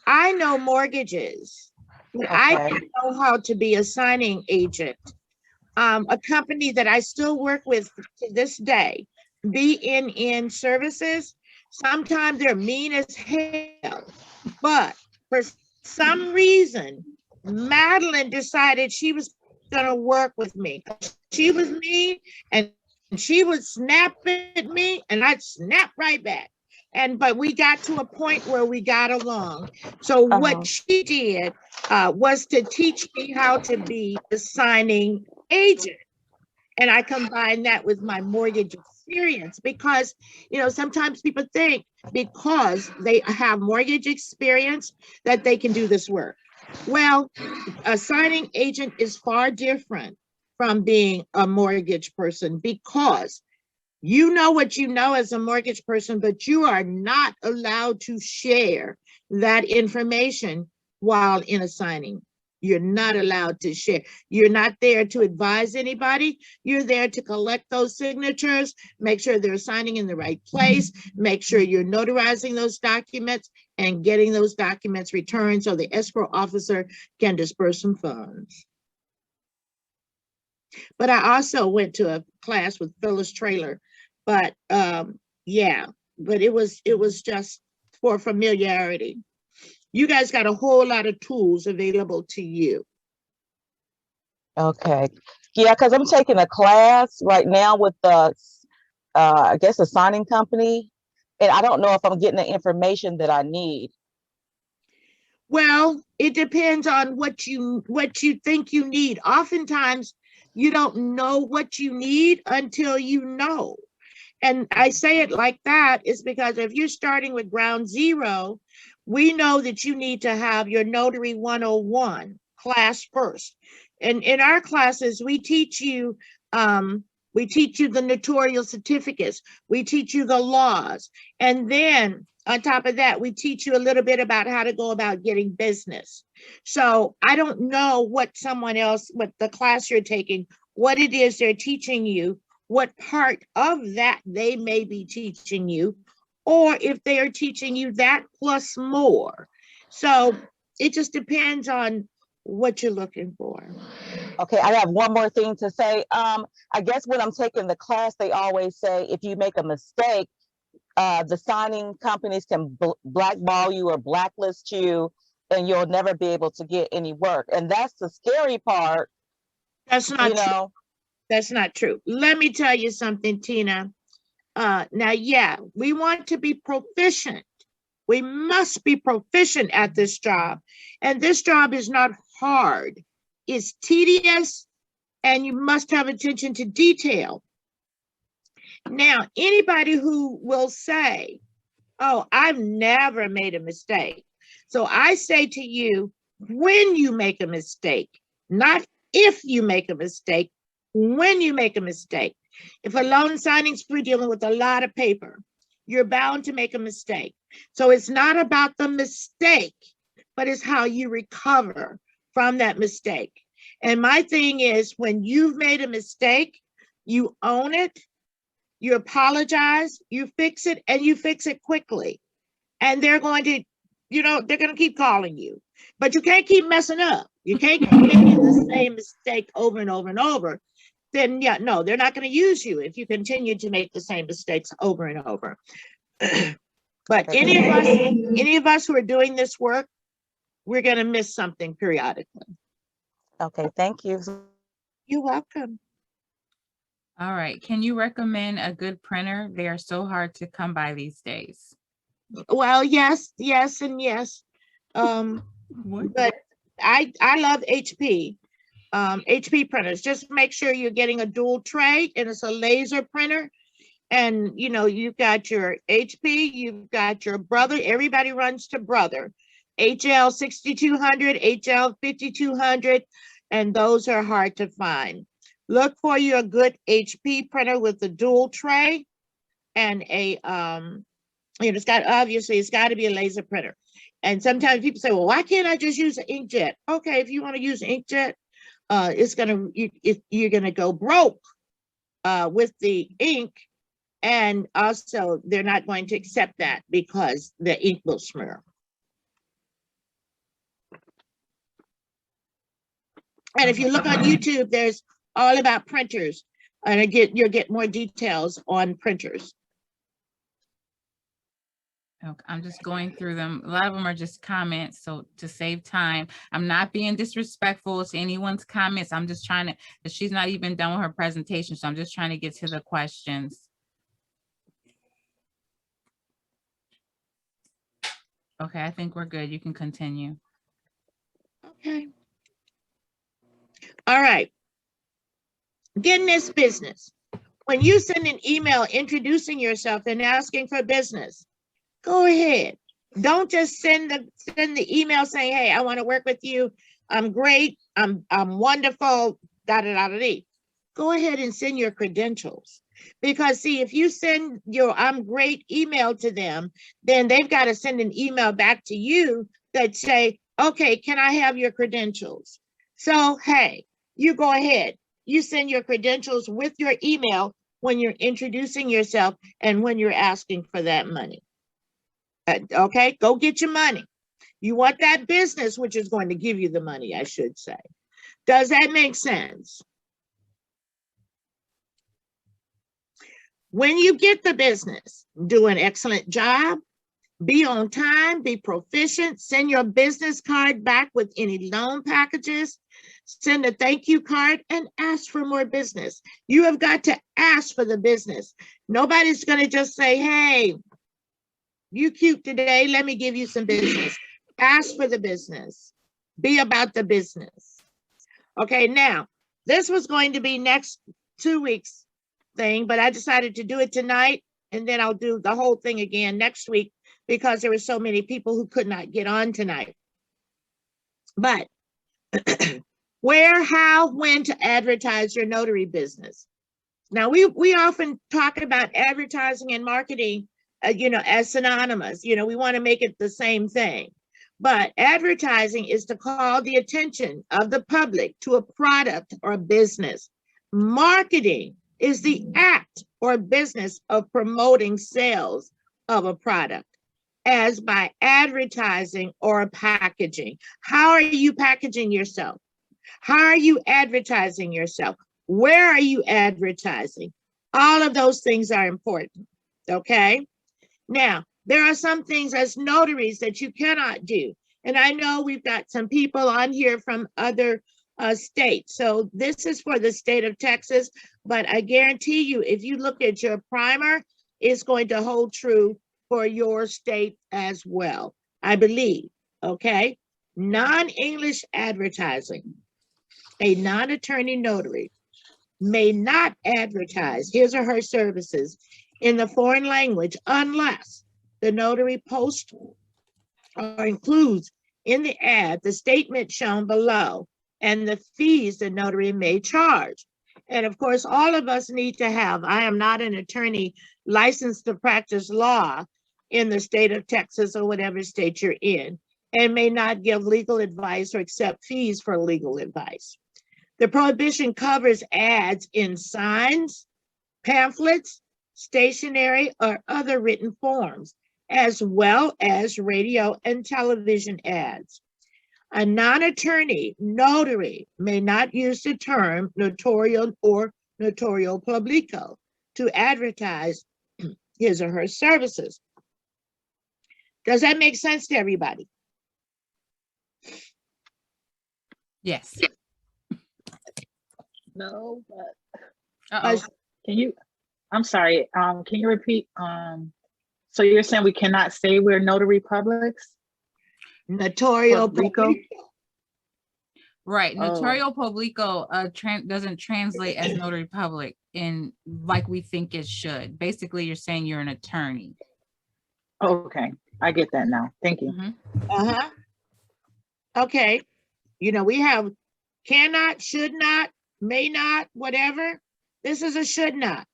I know mortgages, but I Okay. didn't know how to be a signing agent. A company that I still work with to this day, BNN Services, sometimes they're mean as hell, but for some reason, Madeline decided she was gonna work with me. She was mean and she would snap at me and I'd snap right back. But we got to a point where we got along. So what she did was to teach me how to be a signing agent. And I combine that with my mortgage experience because, sometimes people think because they have mortgage experience that they can do this work. Well, a signing agent is far different from being a mortgage person because you know what you know as a mortgage person, but you are not allowed to share that information while in a signing. You're not allowed to share. You're not there to advise anybody. You're there to collect those signatures, make sure they're signing in the right place, make sure you're notarizing those documents and getting those documents returned so the escrow officer can disperse some funds. But I also went to a class with Phyllis Traylor, but yeah, but it was just for familiarity. You guys got a whole lot of tools available to you. Okay. Yeah, because I'm taking a class right now with the, I guess, a signing company, and I don't know if I'm getting the information that I need. Well, it depends on what you think you need. Oftentimes, you don't know what you need until you know. And I say it like that is because if you're starting with ground zero, we know that you need to have your Notary 101 class first. And in our classes, we teach you the notarial certificates, we teach you the laws, and then on top of that, we teach you a little bit about how to go about getting business. So I don't know what the class you're taking, what it is they're teaching you, what part of that they may be teaching you, or if they are teaching you that plus more. So it just depends on what you're looking for. Okay, I have one more thing to say. I guess when I'm taking the class, they always say if you make a mistake, the signing companies can blackball you or blacklist you, and you'll never be able to get any work. And that's the scary part. That's not true. That's not true. Let me tell you something, Tina. Now, yeah, we want to be proficient. We must be proficient at this job. And this job is not hard. It's tedious, and you must have attention to detail. Now, anybody who will say, oh, I've never made a mistake. So I say to you, when you make a mistake, not if you make a mistake, when you make a mistake. If a loan signings, we're dealing with a lot of paper, you're bound to make a mistake. So it's not about the mistake, but it's how you recover from that mistake. And my thing is, when you've made a mistake, you own it, you apologize, you fix it, and you fix it quickly. And they're going to, they're going to keep calling you, but you can't keep messing up. You can't keep making the same mistake over and over and over. Then yeah, no, they're not going to use you if you continue to make the same mistakes over and over. But any of us who are doing this work, we're going to miss something periodically. Okay, thank you. You're welcome. All right. Can you recommend a good printer? They are so hard to come by these days. Well, yes, and yes. What? But I love HP. HP printers. Just make sure you're getting a dual tray and it's a laser printer. And you know, you've got your HP, you've got your Brother. Everybody runs to Brother. HL 6200, HL 5200, and those are hard to find. Look for your good HP printer with a dual tray and a it's got to be a laser printer. And sometimes people say, well, why can't I just use an inkjet? Okay, if you want to use an inkjet, you're gonna go broke with the ink, and also they're not going to accept that because the ink will smear. And if you look on YouTube, there's all about printers, and you'll get more details on printers. Okay, I'm just going through them. A lot of them are just comments. So to save time, I'm not being disrespectful to anyone's comments. I'm just trying to, she's not even done with her presentation. So I'm just trying to get to the questions. Okay, I think we're good. You can continue. Okay. All right. Get in this business. When you send an email introducing yourself and asking for business, go ahead. Don't just send the email saying, hey, I want to work with you. I'm great. I'm wonderful. Da da da da da. Go ahead and send your credentials. Because see, if you send your I'm great email to them, then they've got to send an email back to you that say, okay, can I have your credentials? So, hey, you go ahead. You send your credentials with your email when you're introducing yourself and when you're asking for that money. Okay, go get your money. You want that business, which is going to give you the money, I should say. Does that make sense? When you get the business, do an excellent job, be on time, be proficient, send your business card back with any loan packages, send a thank you card, and ask for more business. You have got to ask for the business. Nobody's going to just say, hey, you cute today, let me give you some business. Ask for the business. Be about the business. Okay, now, this was going to be next 2 weeks thing, but I decided to do it tonight, and then I'll do the whole thing again next week because there were so many people who could not get on tonight. But where, how, when to advertise your notary business. Now, we often talk about advertising and marketing, as synonymous. We want to make it the same thing. But advertising is to call the attention of the public to a product or a business. Marketing is the act or business of promoting sales of a product, as by advertising or packaging. How are you packaging yourself? How are you advertising yourself? Where are you advertising? All of those things are important, okay? Now, there are some things as notaries that you cannot do. And I know we've got some people on here from other states. So this is for the state of Texas, but I guarantee you, if you look at your primer, it's going to hold true for your state as well, I believe, okay? Non-English advertising. A non-attorney notary may not advertise his or her services in the foreign language unless the notary posts or includes in the ad the statement shown below and the fees the notary may charge. And of course, all of us need to have, I am not an attorney licensed to practice law in the state of Texas or whatever state you're in, and may not give legal advice or accept fees for legal advice. The prohibition covers ads in signs, pamphlets, stationery, or other written forms, as well as radio and television ads. A non-attorney notary may not use the term notarial or notario publico to advertise his or her services. Does that make sense to everybody? Yes. No, but Uh-oh. can you, I'm sorry, can you repeat So you're saying we cannot say we're notary publics? Notario Puerto Rico? publico. Right. Oh. Notario publico doesn't translate as notary public in like we think it should. Basically, you're saying you're an attorney. Okay, I get that now. Thank you. Uh-huh. Okay. You know, we have cannot, should not, may not, whatever. This is a should not.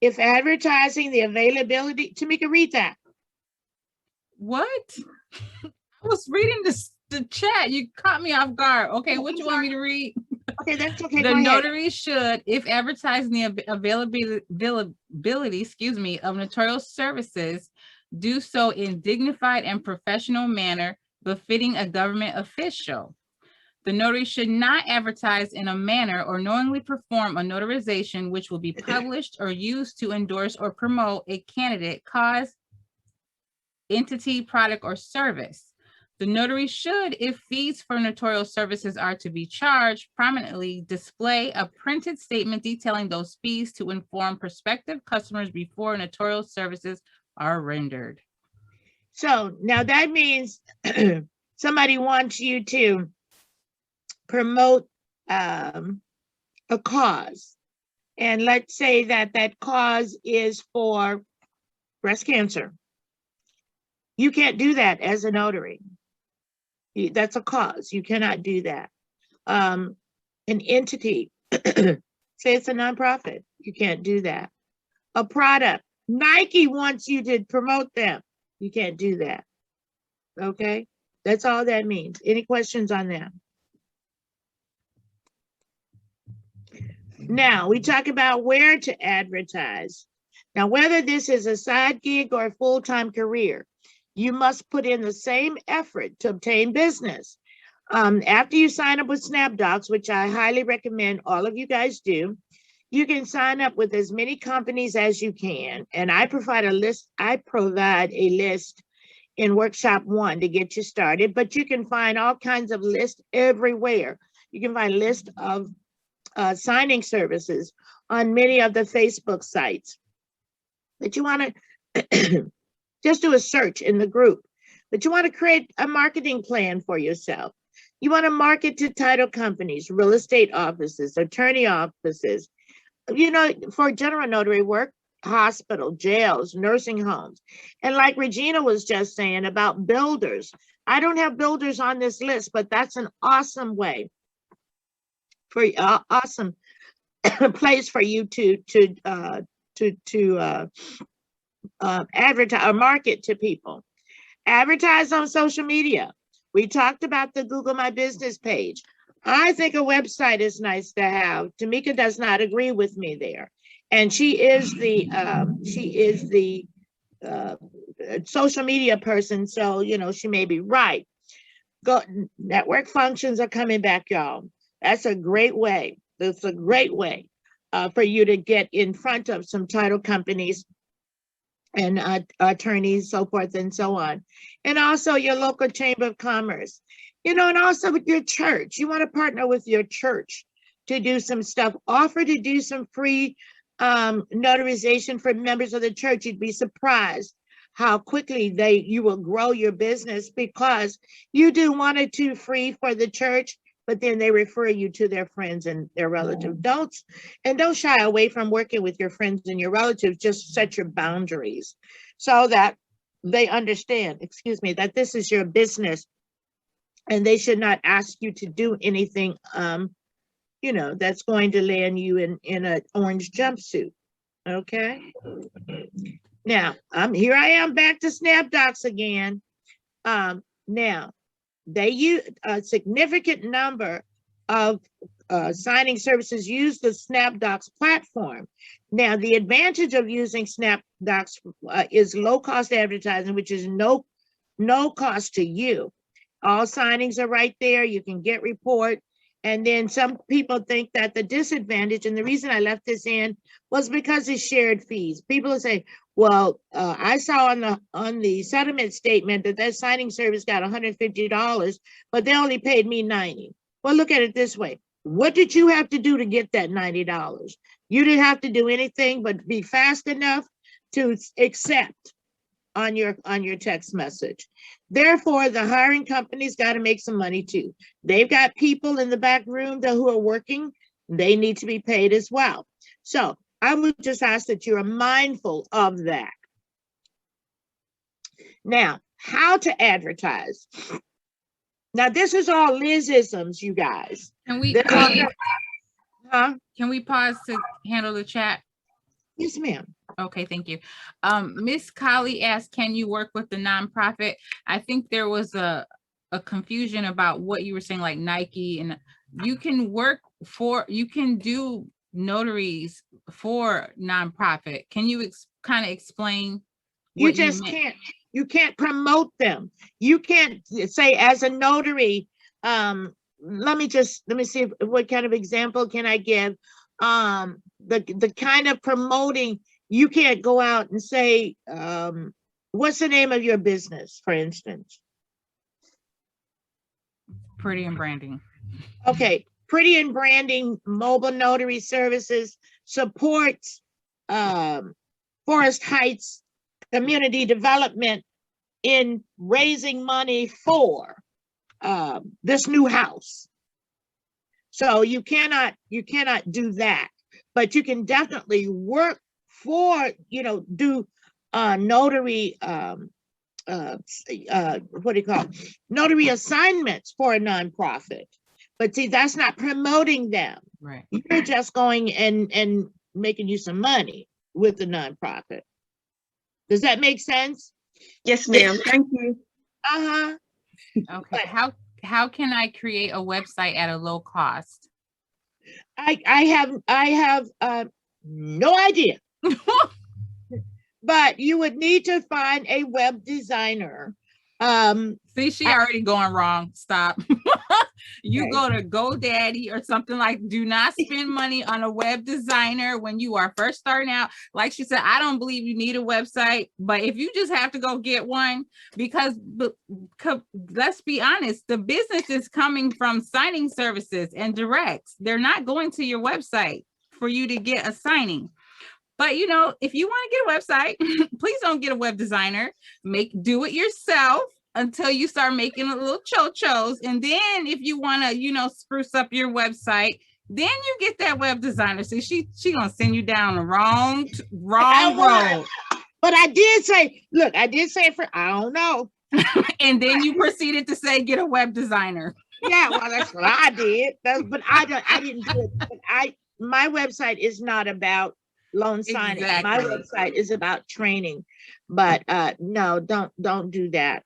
If advertising the availability, Tamika, read that. What? I was reading the chat. You caught me off guard. Okay, what you want me to read? Okay, that's okay. The Go ahead. notary should, if advertising the availability, of notarial services, do so in dignified and professional manner befitting a government official. The notary should not advertise in a manner or knowingly perform a notarization which will be published or used to endorse or promote a candidate, cause, entity, product, or service. The notary should, if fees for notarial services are to be charged, prominently display a printed statement detailing those fees to inform prospective customers before notarial services are rendered. So now that means somebody wants you to promote a cause. And let's say that that cause is for breast cancer. You can't do that as a notary. That's a cause. You cannot do that. An entity, say it's a nonprofit. You can't do that. A product, Nike wants you to promote them. You can't do that. Okay, that's all that means. Any questions on that? Now, we talk about where to advertise. Now, whether this is a side gig or a full-time career, you must put in the same effort to obtain business. After you sign up with SnapDocs, which I highly recommend all of you guys do, you can sign up with as many companies as you can. And I provide a list in workshop 1 to get you started, but you can find all kinds of lists everywhere. You can find lists of signing services on many of the Facebook sites. But you want to just do a search in the group. But you want to create a marketing plan for yourself. You want to market to title companies, real estate offices, attorney offices, you know, for general notary work, hospital, jails, nursing homes. And like Regina was just saying about builders, I don't have builders on this list, but that's an awesome way for awesome place for you to advertise or market to people. Advertise on social media. We talked about the Google My Business page. I think a website is nice to have. Tamika does not agree with me there. And she is the social media person. So, you know, she may be right. Network functions are coming back, y'all. That's a great way. That's a great way for you to get in front of some title companies and attorneys, so forth and so on. And also your local chamber of commerce, you know, and also with your church. You want to partner with your church to do some stuff, offer to do some free notarization for members of the church. You'd be surprised how quickly you will grow your business, because you do 1 or 2 free for the church, but then they refer you to their friends and their relatives. Don't shy away from working with your friends and your relatives. Just set your boundaries so that they understand, that this is your business and they should not ask you to do anything, you know, that's going to land you in an orange jumpsuit. Okay. Now, here I am back to SnapDocs again. Now, they use a significant number of signing services use the SnapDocs platform. Now, the advantage of using SnapDocs is low-cost advertising, which is no cost to you. All signings are right there. You can get report. And then some people think that the disadvantage, and the reason I left this in was because it's shared fees. People will say, well, I saw on the settlement statement that signing service got $150, but they only paid me $90. Well, look at it this way. What did you have to do to get that $90? You didn't have to do anything but be fast enough to accept on your text message. Therefore, the hiring company's got to make some money too. They've got people in the back room who are working. They need to be paid as well. So I would just ask that you are mindful of that. Now, how to advertise. Now, this is all Liz-isms, you guys. Can we can we pause to handle the chat? Yes, ma'am. Okay, thank you. Miss Collie asked, can you work with the nonprofit? I think there was a confusion about what you were saying, like Nike, and you can do notaries for nonprofit. Can you kind of explain? You just can't. You can't promote them. You can't say as a notary. Let me see what kind of example can I give. The kind of promoting, you can't go out and say, what's the name of your business, for instance? Pretty and Branding. Okay, Pretty and Branding Mobile Notary Services supports Forest Heights community development in raising money for this new house. So you cannot do that, but you can definitely work for, do notary, what do you call it? Notary assignments for a nonprofit. But see, that's not promoting them. Right. You're just going and making you some money with the nonprofit. Does that make sense? Yes, ma'am. Thank you. Uh-huh. Okay. How can I create a website at a low cost? I have no idea. But you would need to find a web designer. See, she already going wrong. Stop. You Okay. go to GoDaddy or something like, do not spend money on a web designer when you are first starting out. Like she said, I don't believe you need a website, but if you just have to go get one, because let's be honest, the business is coming from signing services and directs. They're not going to your website for you to get a signing. But if you want to get a website, please don't get a web designer. Do it yourself until you start making a little cho-chos. And then if you want to, spruce up your website, then you get that web designer. See, she gonna send you down the wrong road. But I did say, look, I don't know. And then you proceeded to say, get a web designer. Yeah, well, that's what I did. But I didn't do it. But my website is not about loan signing. Exactly. My website is about training. But no, don't do that.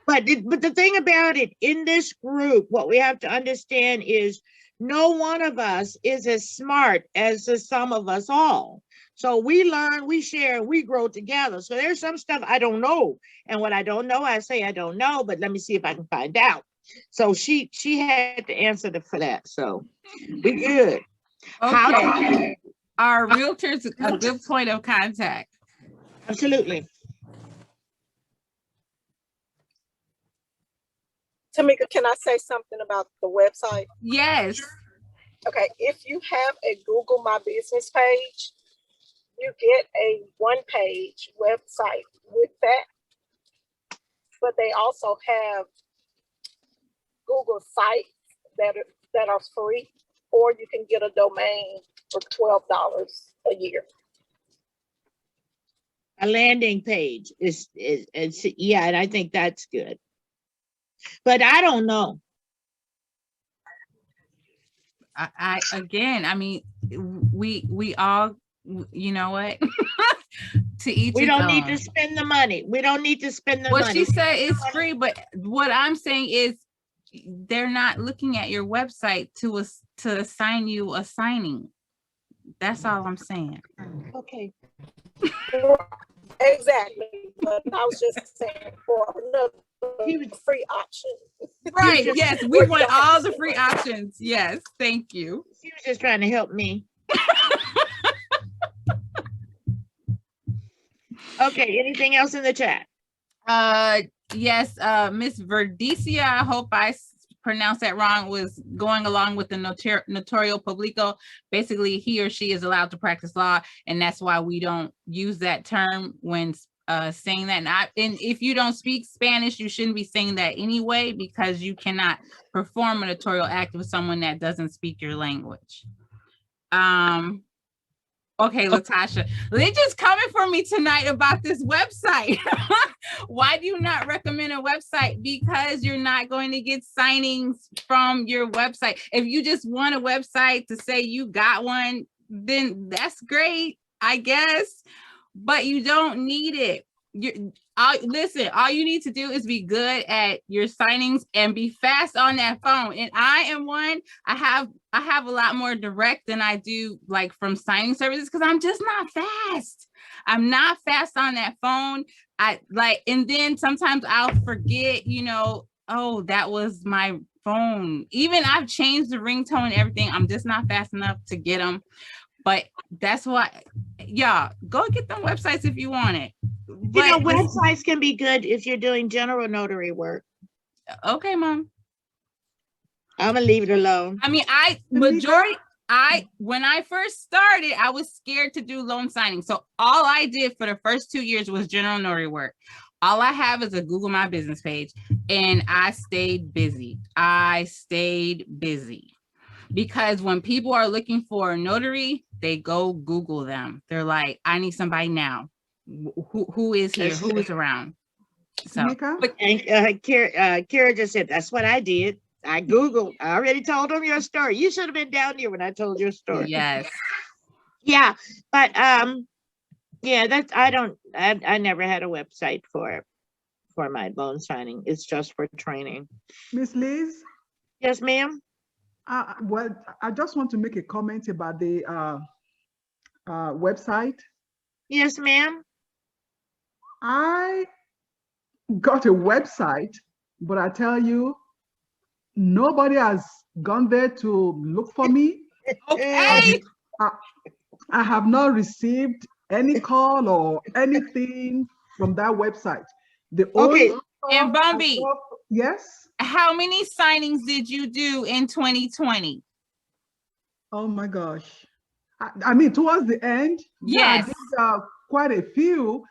But the thing about it, in this group, what we have to understand is no one of us is as smart as the sum of us all. So we learn, we share, we grow together. So there's some stuff I don't know. And what I don't know, I say I don't know, but let me see if I can find out. So she had to answer for that. So we good. Okay. Are realtors a good point of contact? Absolutely. Tamika, can I say something about the website? Yes. Okay, if you have a Google My Business page, you get a one-page website with that. But they also have Google sites that are free, or you can get a domain for $12 a year. A landing page is yeah, and I think that's good. But I don't know. I mean, we all, you know what? To each We his don't need own. to spend the money. We don't need to spend the What money. she said is free, but what I'm saying is they're not looking at your website to assign you a signing. That's all I'm saying. Okay. Exactly. But I was just saying for another free option. Right. Yes, we want all the free options. Yes, thank you. She was just trying to help me. Okay, anything else in the chat? Yes, Miss Verdecia, I hope I pronounced that wrong, was going along with the notario publico. Basically, he or she is allowed to practice law, and that's why we don't use that term when saying that. And if you don't speak Spanish, you shouldn't be saying that anyway, because you cannot perform a notarial act with someone that doesn't speak your language. Okay, Latasha, they're just coming for me tonight about this website. Why do you not recommend a website? Because you're not going to get signings from your website. If you just want a website to say you got one, then that's great, I guess, but you don't need it. Listen, all you need to do is be good at your signings and be fast on that phone. And I am one. I have a lot more direct than I do like from signing services, because I'm just not fast. I'm not fast on that phone. And then sometimes I'll forget, you know, oh, that was my phone. Even I've changed the ringtone and everything. I'm just not fast enough to get them. But that's why, y'all, go get them websites if you want it. But you know, websites can be good if you're doing general notary work. Okay, Mom. I'm gonna leave it alone. I mean, when I first started, I was scared to do loan signing. So all I did for the first 2 years was general notary work. All I have is a Google My Business page, and I stayed busy. Because when people are looking for a notary, they go Google them. They're like, I need somebody now. Who is here? Who is around? So, but Kira just said, that's what I did. I Googled. I already told them your story. You should have been down here when I told your story. Yes. Yeah, but yeah, that's I never had a website for my loan signing. It's just for training. Miss Liz? Yes, ma'am. Well, I just want to make a comment about the website. Yes, ma'am. I got a website, but I tell you, nobody has gone there to look for me. Okay. I have not received any call or anything from that website. The Okay. And Bambi, yes. How many signings did you do in 2020? Oh my gosh. I mean, towards the end, yes. Yeah, I did quite a few.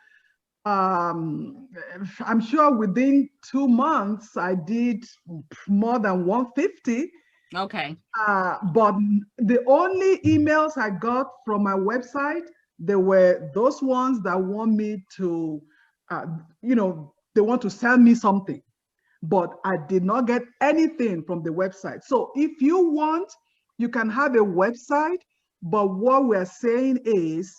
I'm sure within 2 months, I did more than 150. Okay. But the only emails I got from my website, they were those ones that want me to, they want to sell me something. But I did not get anything from the website. So if you want, you can have a website, but what we're saying is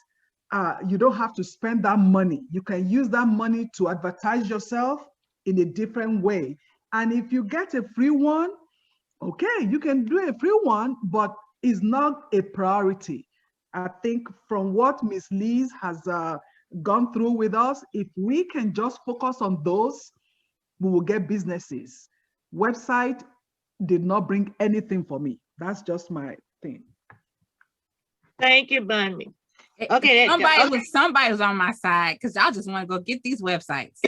you don't have to spend that money. You can use that money to advertise yourself in a different way. And if you get a free one, okay, you can do a free one, but it's not a priority. I think from what Ms. Liz has gone through with us, if we can just focus on those, we will get businesses. Website did not bring anything for me. That's just my thing. Thank you, Bunny. Okay. Somebody was on my side, because y'all just want to go get these websites.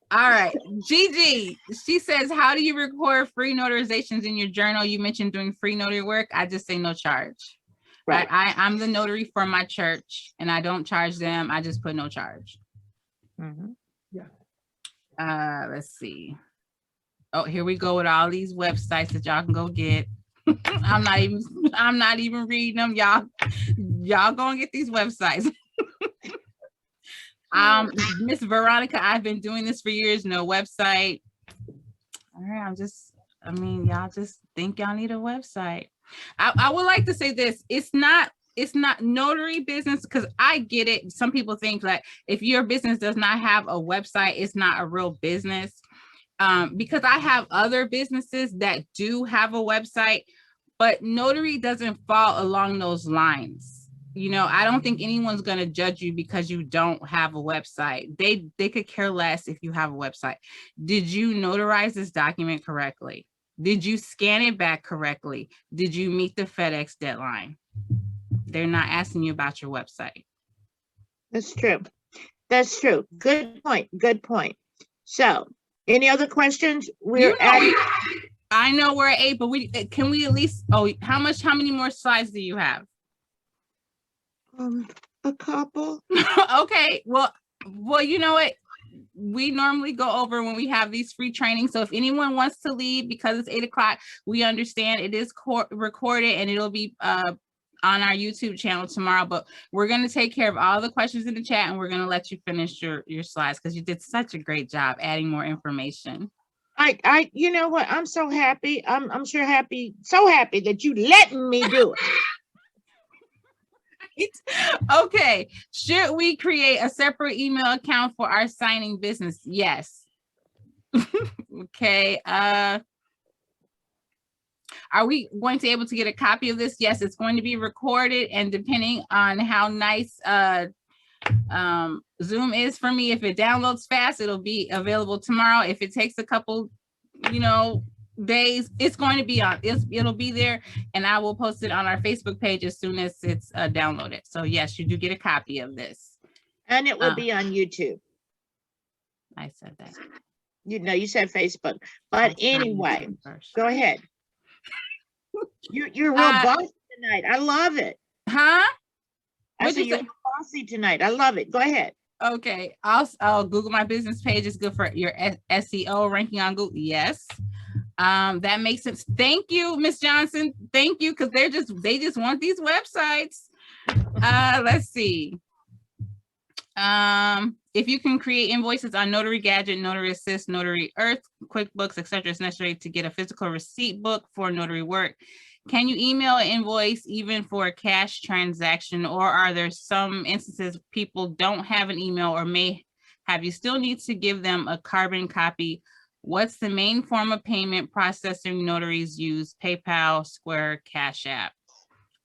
All right. Gigi, she says, how do you record free notarizations in your journal? You mentioned doing free notary work. I just say no charge. Right. I'm the notary for my church, and I don't charge them. I just put no charge. Mm-hmm. Yeah. Let's see. Oh, here we go with all these websites that y'all can go get. I'm not even reading them. Y'all gonna get these websites. Miss Veronica, I've been doing this for years, no website. All right, y'all just think y'all need a website. I would like to say this. It's not notary business, because I get it. Some people think that if your business does not have a website, it's not a real business. Because I have other businesses that do have a website, but notary doesn't fall along those lines. You know, I don't think anyone's going to judge you because you don't have a website. They could care less if you have a website. Did you notarize this document correctly? Did you scan it back correctly? Did you meet the FedEx deadline? They're not asking you about your website. That's true. That's true. Good point. Good point. So, any other questions? I know we're at 8, but can we at least, how many more slides do you have? A couple. Okay, well, Well, you know what? We normally go over when we have these free trainings. So if anyone wants to leave because it's 8 o'clock, we understand it is recorded and it'll be on our YouTube channel tomorrow. But we're going to take care of all the questions in the chat and we're going to let you finish your slides because you did such a great job adding more information. You know what? I'm so happy. I'm sure happy, so happy that you letting me do it. Okay, should we create a separate email account for our signing business? Yes. Okay, are we going to be able to get a copy of this? Yes, it's going to be recorded, and depending on how nice Zoom is for me, if it downloads fast, it'll be available tomorrow. If it takes a couple, days, it's going to be on, it'll be there, and I will post it on our Facebook page as soon as it's downloaded. So yes, you do get a copy of this. And it will be on YouTube. I said that. You said Facebook. But anyway, go ahead. You're real bossy tonight. I love it. Huh? I said you're bossy tonight. I love it. Go ahead. Okay. I'll Google My Business page is good for your SEO ranking on Google. Yes. That makes sense. Thank you, Miss Johnson. Thank you, because they just want these websites. Let's see. If you can create invoices on Notary Gadget, Notary Assist, Notary Earth, QuickBooks, etc., it's necessary to get a physical receipt book for notary work. Can you email an invoice even for a cash transaction, or are there some instances people don't have an email or may have? You still need to give them a carbon copy. What's the main form of payment processing notaries use? PayPal, Square, Cash App.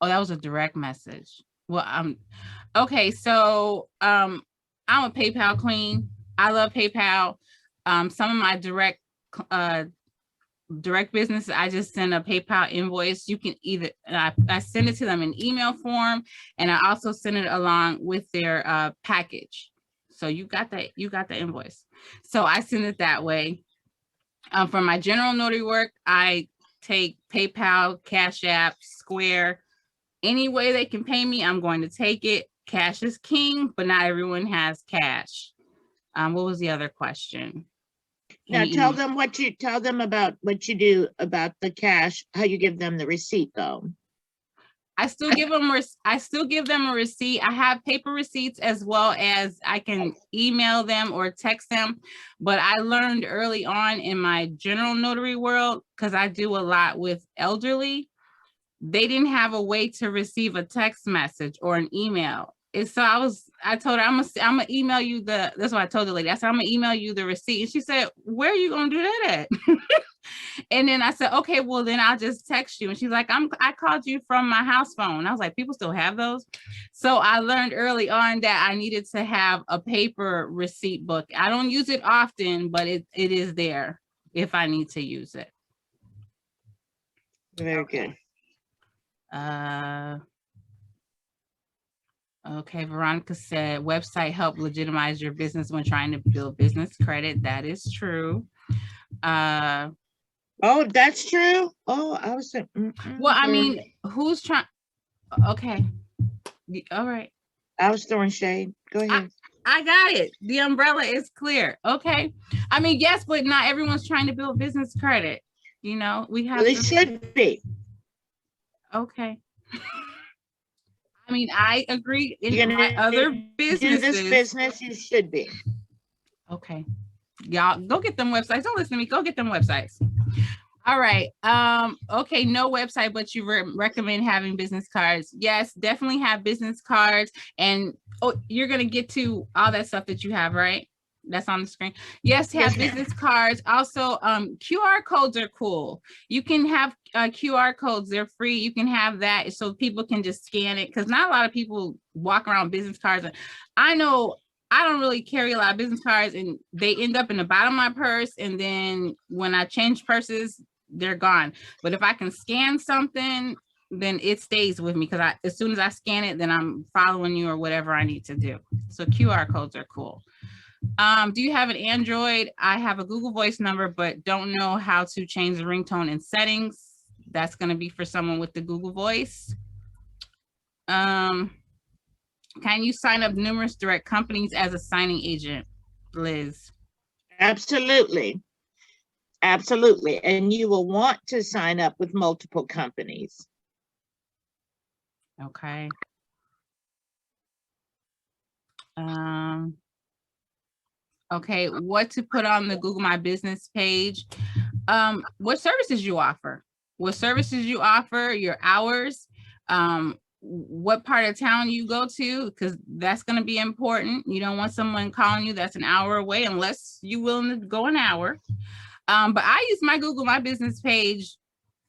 Oh, that was a direct message. Well, okay, so I'm a PayPal queen. I love PayPal. Some of my direct business, I just send a PayPal invoice. You can either, I send it to them in email form, and I also send it along with their package. So you got the invoice. So I send it that way. For my general notary work, I take PayPal, Cash App, Square. Any way they can pay me, I'm going to take it. Cash is king, but not everyone has cash. What was the other question? Now tell them about what you do about the cash, how you give them the receipt though. I still give them a receipt. I have paper receipts as well as I can email them or text them. But I learned early on in my general notary world, because I do a lot with elderly, they didn't have a way to receive a text message or an email. And so I told her, I'm gonna email you that's what I told the lady. I said, I'm gonna email you the receipt. And she said, where are you gonna do that at? And then I said, okay, well then I'll just text you. And she's like, I called you from my house phone. I was like, people still have those. So I learned early on that I needed to have a paper receipt book. I don't use it often, but it is there if I need to use it. Very good. Okay, Veronica said, website help legitimize your business when trying to build business credit. That is true. Oh, that's true. Oh, I was saying. Well, I mean, who's trying? Okay. All right. I was throwing shade. Go ahead. I got it. The umbrella is clear. Okay. I mean, yes, but not everyone's trying to build business credit. We have. Well, they should be. Okay. I mean, I agree. In my other businesses, this business, you should be. Okay. Y'all go get them websites. Don't listen to me. Go get them websites. All right. Okay. No website, but you recommend having business cards. Yes, definitely have business cards. And you're going to get to all that stuff that you have, right? That's on the screen. Yes, have business cards. Also, QR codes are cool. You can have QR codes. They're free. You can have that so people can just scan it, because not a lot of people walk around business cards. I know I don't really carry a lot of business cards, and they end up in the bottom of my purse. And then when I change purses, they're gone. But if I can scan something, then it stays with me, because as soon as I scan it, then I'm following you or whatever I need to do. So QR codes are cool. Do you have an Android? I have a Google Voice number, but don't know how to change the ringtone and settings. That's going to be for someone with the Google Voice. Can you sign up numerous direct companies as a signing agent, Liz? Absolutely. Absolutely. And you will want to sign up with multiple companies. Okay. Okay, what to put on the Google My Business page? What services you offer? What services you offer, your hours, what part of town you go to, because that's going to be important. You don't want someone calling you that's an hour away unless you're willing to go an hour. But I use my Google My Business page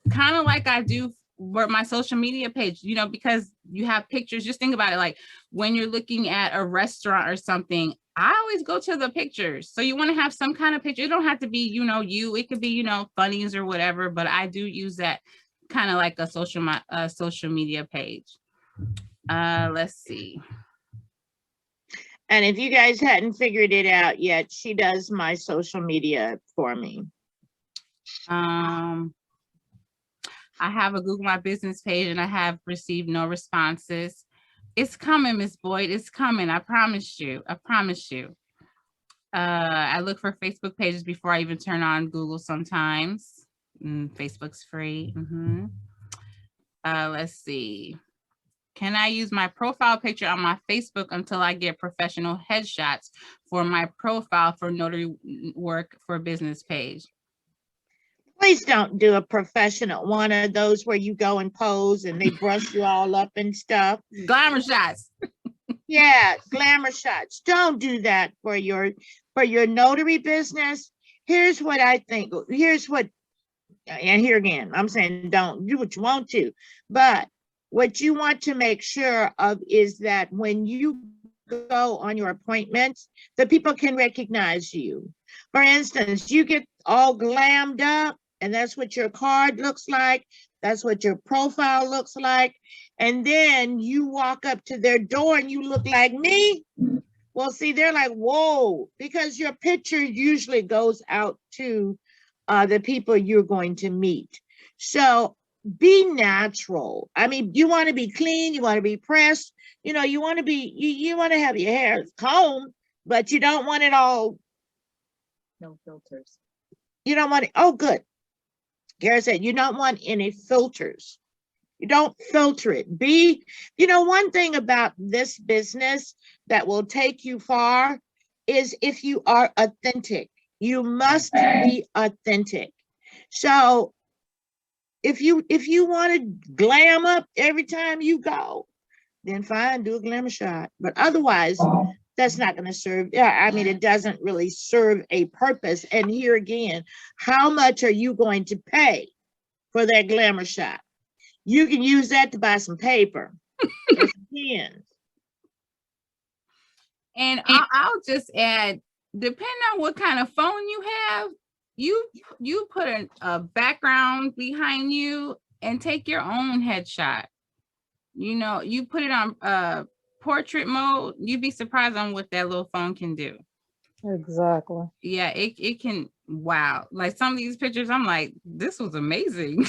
kind of like I do for my social media page, you know, because you have pictures. Just think about it, like when you're looking at a restaurant or something, I always go to the pictures. So you want to have some kind of picture. It don't have to be, you know, it could be, you know, funnies or whatever, but I do use that kind of like a social media page. Let's see. And if you guys hadn't figured it out yet, she does my social media for me. I have a Google My Business page and I have received no responses. It's coming, Miss Boyd. It's coming. I promise you. I promise you. I look for Facebook pages before I even turn on Google sometimes. Facebook's free. Let's see. Can I use my profile picture on my Facebook until I get professional headshots for my profile for notary work for business page? Please don't do a professional one of those where you go and pose and they brush you all up and stuff. Glamour shots. Yeah, glamour shots. Don't do that for your notary business. Here's what I think. And here again, I'm saying don't do what you want to, but what you want to make sure of is that when you go on your appointments, the people can recognize you. For instance, you get all glammed up, and that's what your card looks like. That's what your profile looks like. And then you walk up to their door and you look like me. Well, see, they're like, whoa, because your picture usually goes out to the people you're going to meet. So be natural. I mean, you want to be clean, you want to be pressed, you know, you want to be, you want to have your hair combed, but you don't want it all. No filters. You don't want it. Oh, good. Gary said, you don't want any filters. You don't filter it. You know, one thing about this business that will take you far is if you are authentic. You must be authentic. So if you want to glam up every time you go, then fine, do a glamour shot. But otherwise, that's not going to serve. I mean, it doesn't really serve a purpose. And here again, how much are you going to pay for that glamour shot? You can use that to buy some paper or some pens. And I'll just add, depending on what kind of phone you have, you put a background behind you and take your own headshot. You know, you put it on portrait mode, you'd be surprised on what that little phone can do. Exactly. Yeah, it can. Wow. Like some of these pictures, I'm like, this was amazing.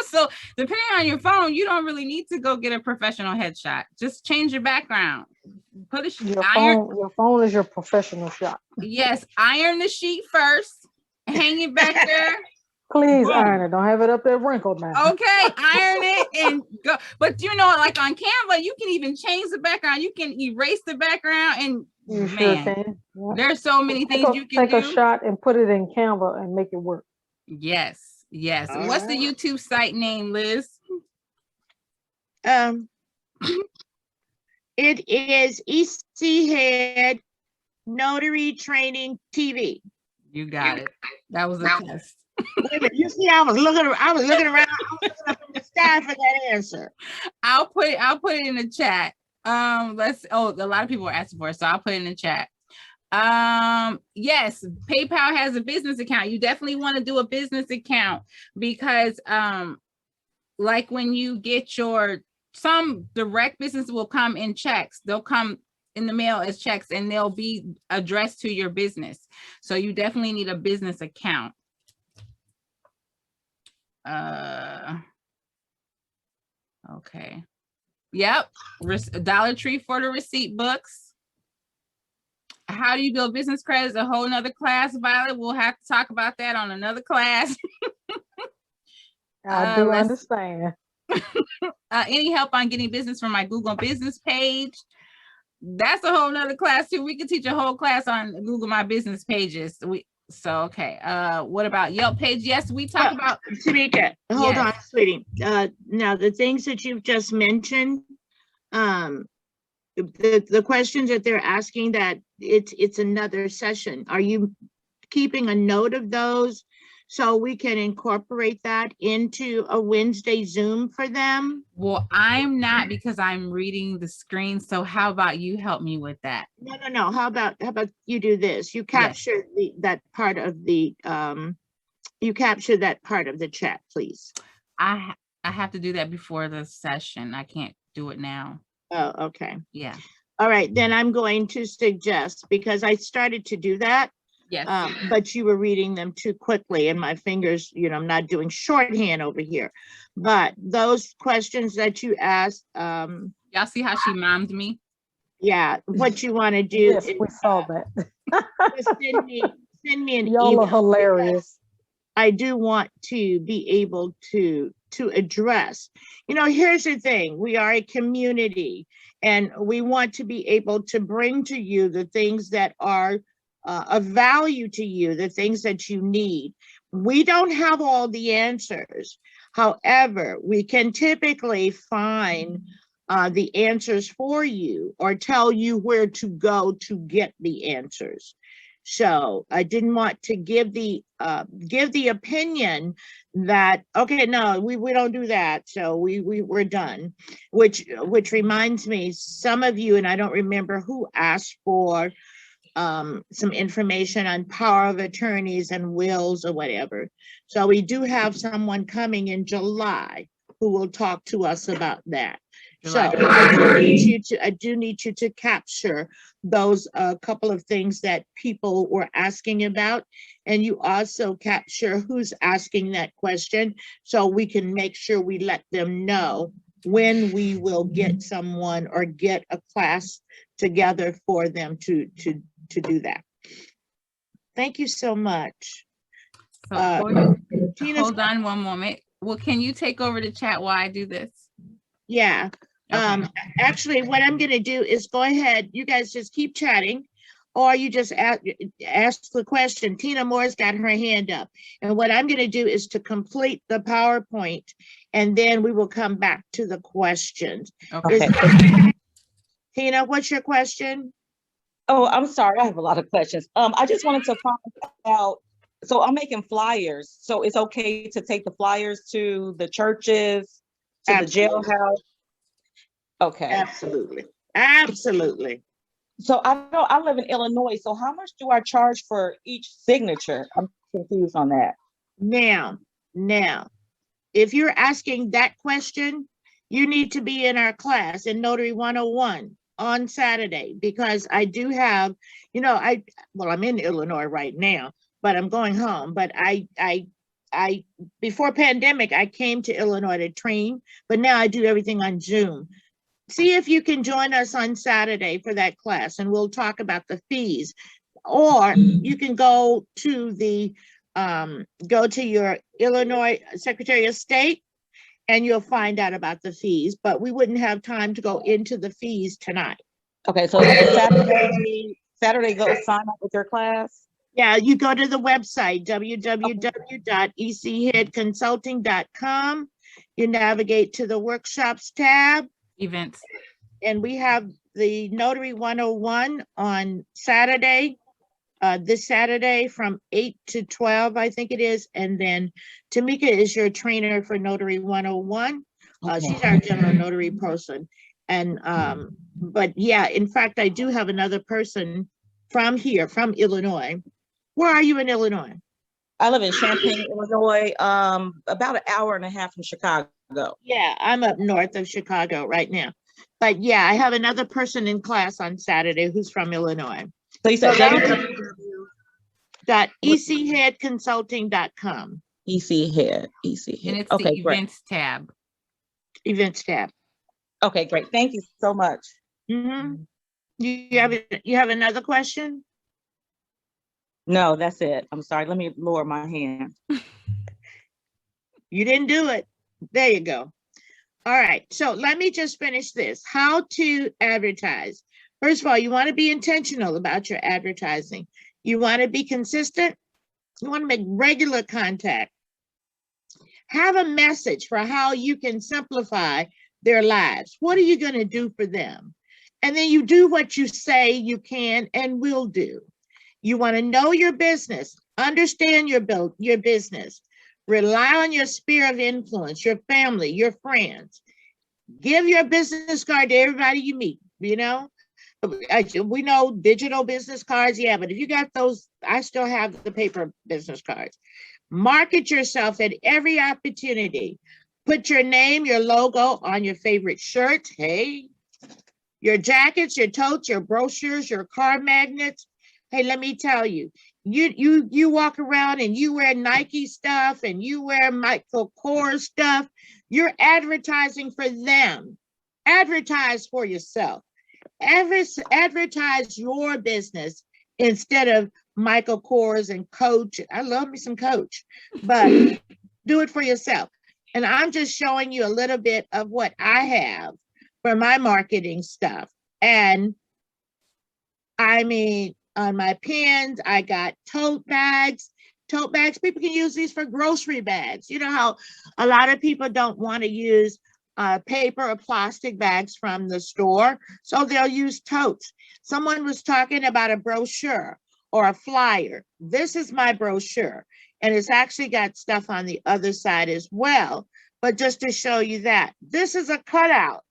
So depending on your phone, you don't really need to go get a professional headshot. Just change your background. Put your phone is your professional shot. Yes, iron the sheet first, hang it back there. Please iron it. Don't have it up there wrinkled now. Okay, iron it and go. But you know, like on Canva, you can even change the background. You can erase the background, and you man, sure can. Yeah. There's so many things you can do. Take a shot and put it in Canva and make it work. Yes, yes. What's the YouTube site name, Liz? It is EC Head Notary Training TV. You got it. That was a test. Wait a minute, you see, I was looking around, I was looking up in the sky for that answer. I'll put it in the chat. A lot of people are asking for it, so I'll put it in the chat. Yes, PayPal has a business account. You definitely want to do a business account because like when you get some direct business will come in checks. They'll come in the mail as checks and they'll be addressed to your business. So you definitely need a business account. Okay. Yep. Dollar Tree for the receipt books. How do you build business credit is a whole nother class, Violet. We'll have to talk about that on another class. I do understand. Any help on getting business from my Google business page? That's a whole nother class too. We could teach a whole class on Google My Business pages. Okay. What about Yelp page? Yes, we talk about. Tamika, hold Yes. on, sweetie. Now the things that you've just mentioned, the questions that they're asking, that it's another session. Are you keeping a note of those so we can incorporate that into a Wednesday Zoom for them? Well, I'm not, because I'm reading the screen. So how about you help me with that? No. How about you do this? You capture that part of the chat, please. I have to do that before the session. I can't do it now. Oh, okay. Yeah. All right, then I'm going to suggest, because I started to do that. Yes. But you were reading them too quickly, and my fingers, I'm not doing shorthand over here. But those questions that you asked, y'all see how she mommed me? Yeah, what you want to do Yes, is we saw that. just send me an Y'all email. are hilarious. I do want to be able to address. Here's the thing: we are a community, and we want to be able to bring to you the things that are of value to you, the things that you need. We don't have all the answers. However, we can typically find the answers for you, or tell you where to go to get the answers. So I didn't want to give the opinion that, okay, no, we don't do that, so we're done. Which reminds me, some of you, and I don't remember who asked for some information on power of attorneys and wills or whatever. So we do have someone coming in July who will talk to us about that. So I do need you to capture those couple of things that people were asking about, and you also capture who's asking that question, so we can make sure we let them know when we will get someone or get a class together for them to do that. Thank you so much. So hold on one moment. Well, can you take over the chat while I do this? Yeah. Okay. Actually, what I'm going to do is go ahead. You guys just keep chatting, or you just ask the question. Tina Moore's got her hand up. And what I'm going to do is to complete the PowerPoint, and then we will come back to the questions. Okay. Tina, what's your question? Oh, I'm sorry. I have a lot of questions. I just wanted to find out, so I'm making flyers. So it's okay to take the flyers to the churches, to Absolutely. the jailhouse? Okay. Absolutely. Absolutely. So I live in Illinois. So how much do I charge for each signature? I'm confused on that. Now, if you're asking that question, you need to be in our class in Notary 101 on Saturday, because I do have, I'm in Illinois right now, but I'm going home. But I before pandemic, I came to Illinois to train, but now I do everything on Zoom. See if you can join us on Saturday for that class, and we'll talk about the fees. Or you can go to your Illinois Secretary of State, and you'll find out about the fees. But we wouldn't have time to go into the fees tonight. Okay, so Saturday go sign up with your class? Yeah, you go to the website, www.echedconsulting.com. You navigate to the workshops tab. Events. And we have the Notary 101 on Saturday, this Saturday from 8 to 12, I think it is. And then Tamika is your trainer for Notary 101. She's our general notary person. And, but yeah, in fact, I do have another person from here, from Illinois. Where are you in Illinois? I live in Champaign, Illinois, about an hour and a half from Chicago. Yeah, I'm up north of Chicago right now. But yeah, I have another person in class on Saturday who's from Illinois. So you said www.echedconsulting.com. EC Head. And it's okay, the events tab. Events tab. Okay, great. Thank you so much. Mhm. You have another question? No, that's it. I'm sorry. Let me lower my hand. You didn't do it. There you go. All right. So let me just finish this. How to advertise. First of all, you want to be intentional about your advertising. You want to be consistent. You want to make regular contact. Have a message for how you can simplify their lives. What are you going to do for them? And then you do what you say you can and will do. You want to know your business, understand your business, rely on your sphere of influence, your family, your friends. Give your business card to everybody you meet, you know? We know digital business cards, yeah, but if you got those, I still have the paper business cards. Market yourself at every opportunity. Put your name, your logo on your favorite shirt, hey, your jackets, your totes, your brochures, your card magnets. Hey, let me tell you, you walk around and you wear Nike stuff and you wear Michael Kors stuff. You're advertising for them. Advertise for yourself. Advertise your business instead of Michael Kors and Coach. I love me some Coach, but do it for yourself. And I'm just showing you a little bit of what I have for my marketing stuff. And I mean, on my pins, I got tote bags. Tote bags, people can use these for grocery bags. You know how a lot of people don't want to use paper or plastic bags from the store, so they'll use totes. Someone was talking about a brochure or a flyer. This is my brochure, and it's actually got stuff on the other side as well. But just to show you that, this is a cutout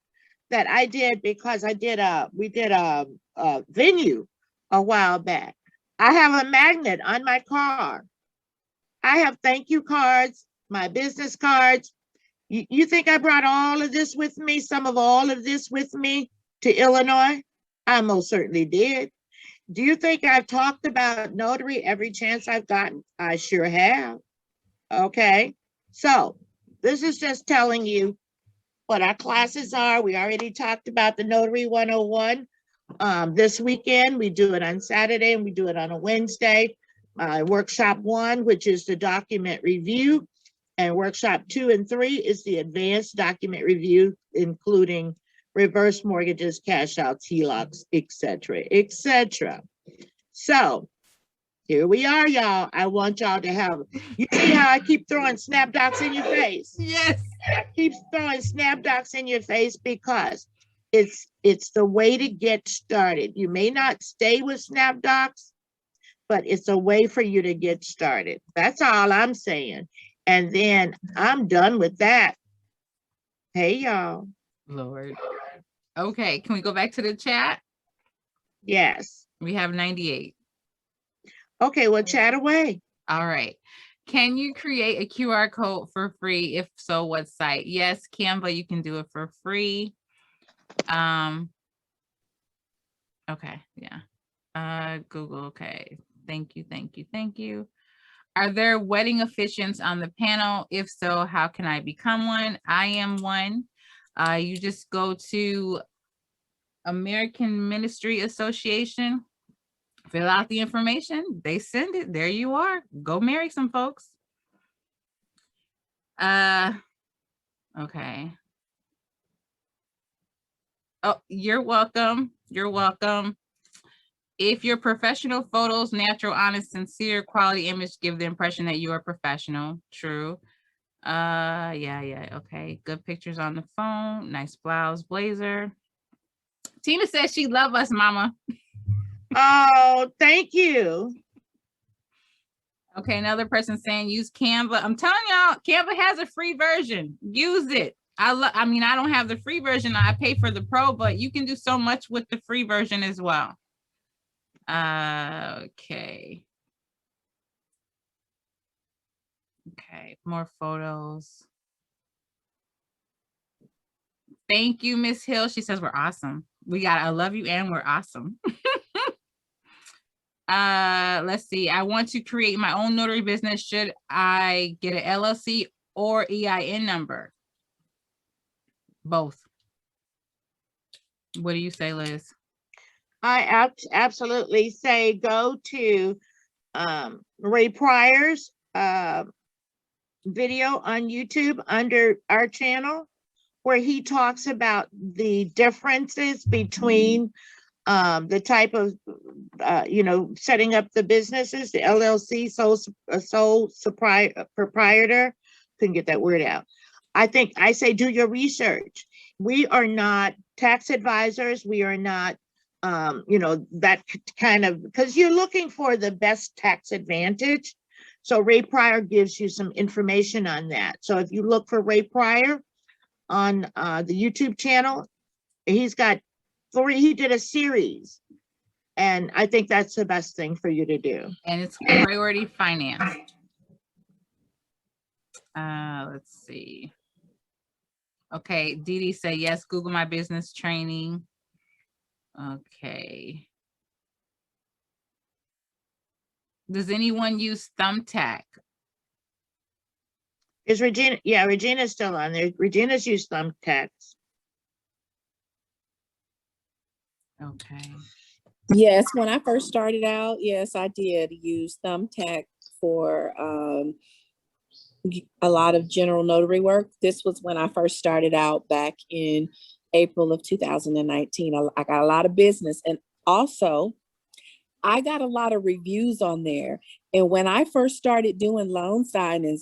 that I did because we did a venue a while back. I have a magnet on my car. I have thank you cards, my business cards. You think I brought all of this with me, some of all of this with me to Illinois? I most certainly did. Do you think I've talked about notary every chance I've gotten? I sure have. Okay. So this is just telling you what our classes are. We already talked about the Notary 101. This weekend, we do it on Saturday and we do it on a Wednesday. Workshop 1, which is the document review, and workshop 2 and 3 is the advanced document review, including reverse mortgages, cash outs, HELOCs, etc., etc. So here we are, y'all. I want y'all to have, you see how I keep throwing SnapDocs in your face? Yes. I keep throwing SnapDocs in your face because it's the way to get started. You may not stay with SnapDocs, but it's a way for you to get started. That's all I'm saying. And then I'm done with that. Hey, y'all. Lord. Okay, can we go back to the chat? Yes. We have 98. Okay, well, chat away. All right. Can you create a QR code for free? If so, what site? Yes, Canva, you can do it for free. Okay, yeah. Google, okay. Thank you, thank you, thank you. Are there wedding officiants on the panel? If so, how can I become one? I am one. You just go to American Ministry Association, fill out the information, they send it, there you are. Go marry some folks. Okay. Oh, you're welcome. You're welcome. If your professional photos, natural, honest, sincere, quality image give the impression that you are professional. True. Yeah. Okay. Good pictures on the phone. Nice blouse, blazer. Tina says she love us, mama. Oh, thank you. Okay, another person saying use Canva. I'm telling y'all, Canva has a free version. Use it. I mean, I don't have the free version. I pay for the pro, but you can do so much with the free version as well. Okay. Okay, more photos. Thank you, Miss Hill. She says we're awesome. We got I love you and we're awesome. Let's see. I want to create my own notary business. Should I get an LLC or EIN number? Both. What do you say, Liz? I absolutely say go to Ray Pryor's video on YouTube under our channel, where he talks about the differences between the type of, setting up the businesses, the LLC, sole proprietor. Couldn't get that word out. I say do your research. We are not tax advisors. We are not, that kind of, because you're looking for the best tax advantage. So Ray Pryor gives you some information on that. So if you look for Ray Pryor on the YouTube channel, he did a series, and I think that's the best thing for you to do. And it's priority finance. Let's see. Okay, Dee Dee say yes, Google My Business training. Okay. Does anyone use Thumbtack? Is Regina? Yeah, Regina's still on there. Regina's used Thumbtacks. Okay. Yes, when I first started out, yes, I did use Thumbtack for a lot of general notary work. This was when I first started out back in April of 2019. I got a lot of business, and also I got a lot of reviews on there. And when I first started doing loan signings,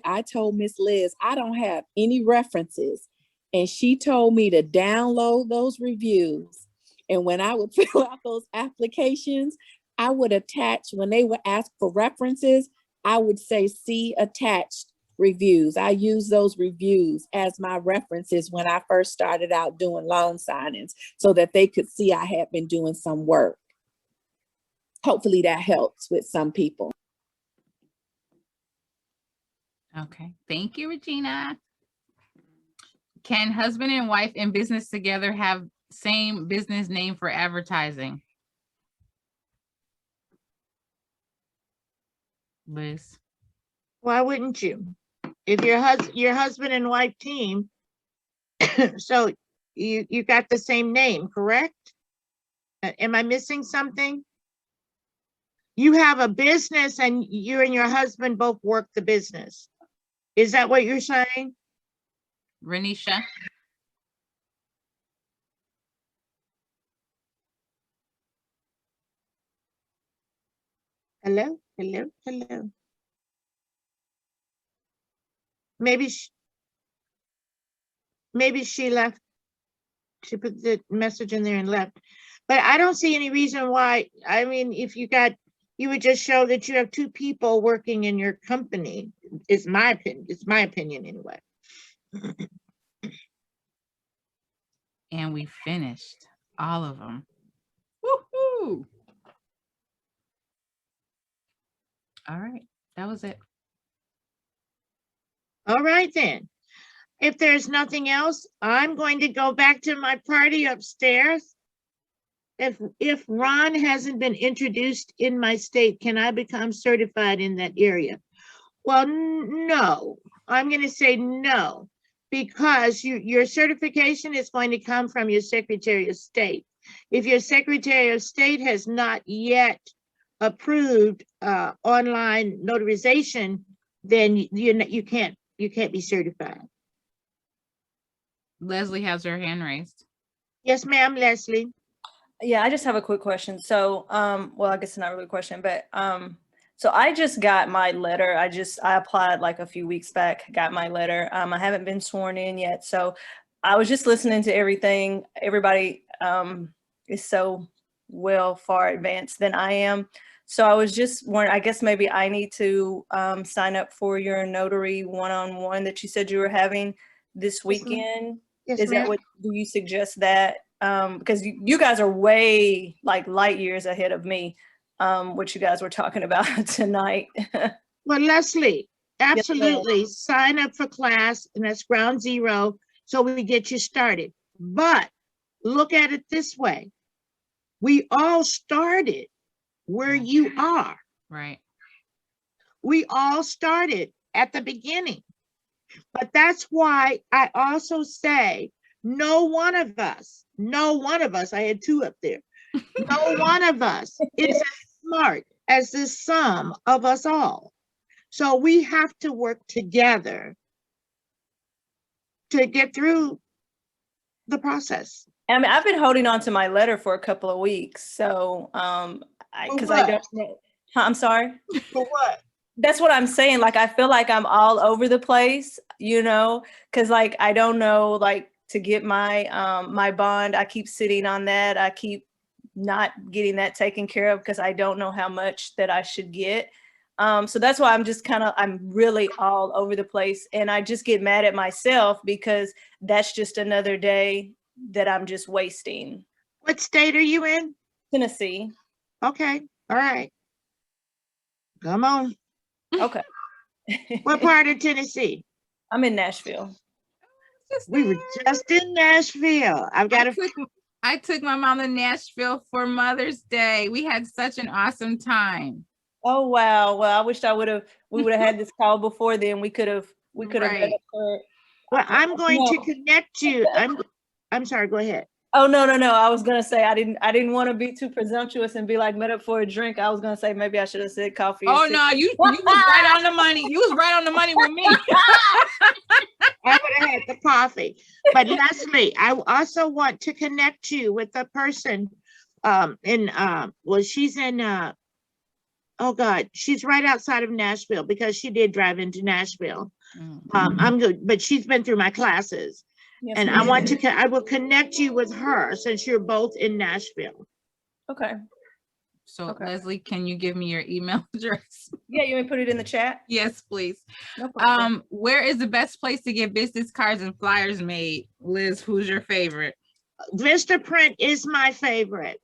I told Miss Liz, I don't have any references. And she told me to download those reviews. And when I would fill out those applications, I would attach, when they would ask for references, I would say, see attached reviews. I use those reviews as my references when I first started out doing loan signings, so that they could see I had been doing some work. Hopefully that helps with some people. Okay. Thank you, Regina. Can husband and wife in business together have same business name for advertising? Liz? Why wouldn't you? If your husband and wife team, so you got the same name, correct? Am I missing something? You have a business and you and your husband both work the business. Is that what you're saying? Renisha? Hello, hello, hello. Maybe she left. She put the message in there and left. But I don't see any reason why. I mean, if you would just show that you have two people working in your company. It's my opinion. It's my opinion anyway. And we finished all of them. Woohoo! All right, that was it. All right then. If there's nothing else, I'm going to go back to my party upstairs. If Ron hasn't been introduced in my state, can I become certified in that area? Well, no. I'm going to say no, because your certification is going to come from your Secretary of State. If your Secretary of State has not yet approved online notarization, then you can't be certified. Leslie has her hand raised. Yes, ma'am, Leslie. Yeah, I just have a quick question. So, well, I guess it's not really a question, but so I just got my letter. I applied like a few weeks back, got my letter. I haven't been sworn in yet. So I was just listening to everything. Everybody is so well far advanced than I am. So I was just wondering, I guess maybe I need to sign up for your notary one-on-one that you said you were having this weekend. Yes, Is that what, do you suggest that? Because you guys are way like light years ahead of me, what you guys were talking about tonight. Well, Leslie, absolutely. Sign up for class, and that's ground zero, so we get you started. But look at it this way. We all started where you are. Right. We all started at the beginning. But that's why I also say no one of us, I had two up there. No one of us is as smart as the sum of us all. So we have to work together to get through the process. I mean, I've been holding on to my letter for a couple of weeks. So, because I don't know. Huh, I'm sorry. For what? That's what I'm saying. Like, I feel like I'm all over the place, you know, because like, I don't know, like to get my, my bond, I keep sitting on that. I keep not getting that taken care of because I don't know how much that I should get. So that's why I'm just I'm really all over the place. And I just get mad at myself because that's just another day that I'm just wasting. What state are you in? Tennessee. Okay. All right. Come on. Okay. What part of Tennessee? I'm in Nashville. We were just in Nashville. I took my mom to Nashville for Mother's Day. We had such an awesome time. Oh wow. Well, I wish we would have had this call before then. We could have met up for it. Well, I'm going to connect you. I'm sorry, go ahead. Oh no. I was gonna say I didn't want to be too presumptuous and be like met up for a drink. I was gonna say maybe I should have said coffee. Oh no, you was right on the money. You was right on the money with me. I would have had the coffee. But Leslie, I also want to connect you with the person she's in oh God, she's right outside of Nashville because she did drive into Nashville. I'm good, but she's been through my classes. Yes, and I will connect you with her since you're both in Nashville. Okay. So Leslie, can you give me your email address? Yeah, you want to put it in the chat? Yes, please. No problem. Where is the best place to get business cards and flyers made? Liz, who's your favorite? Vistaprint is my favorite.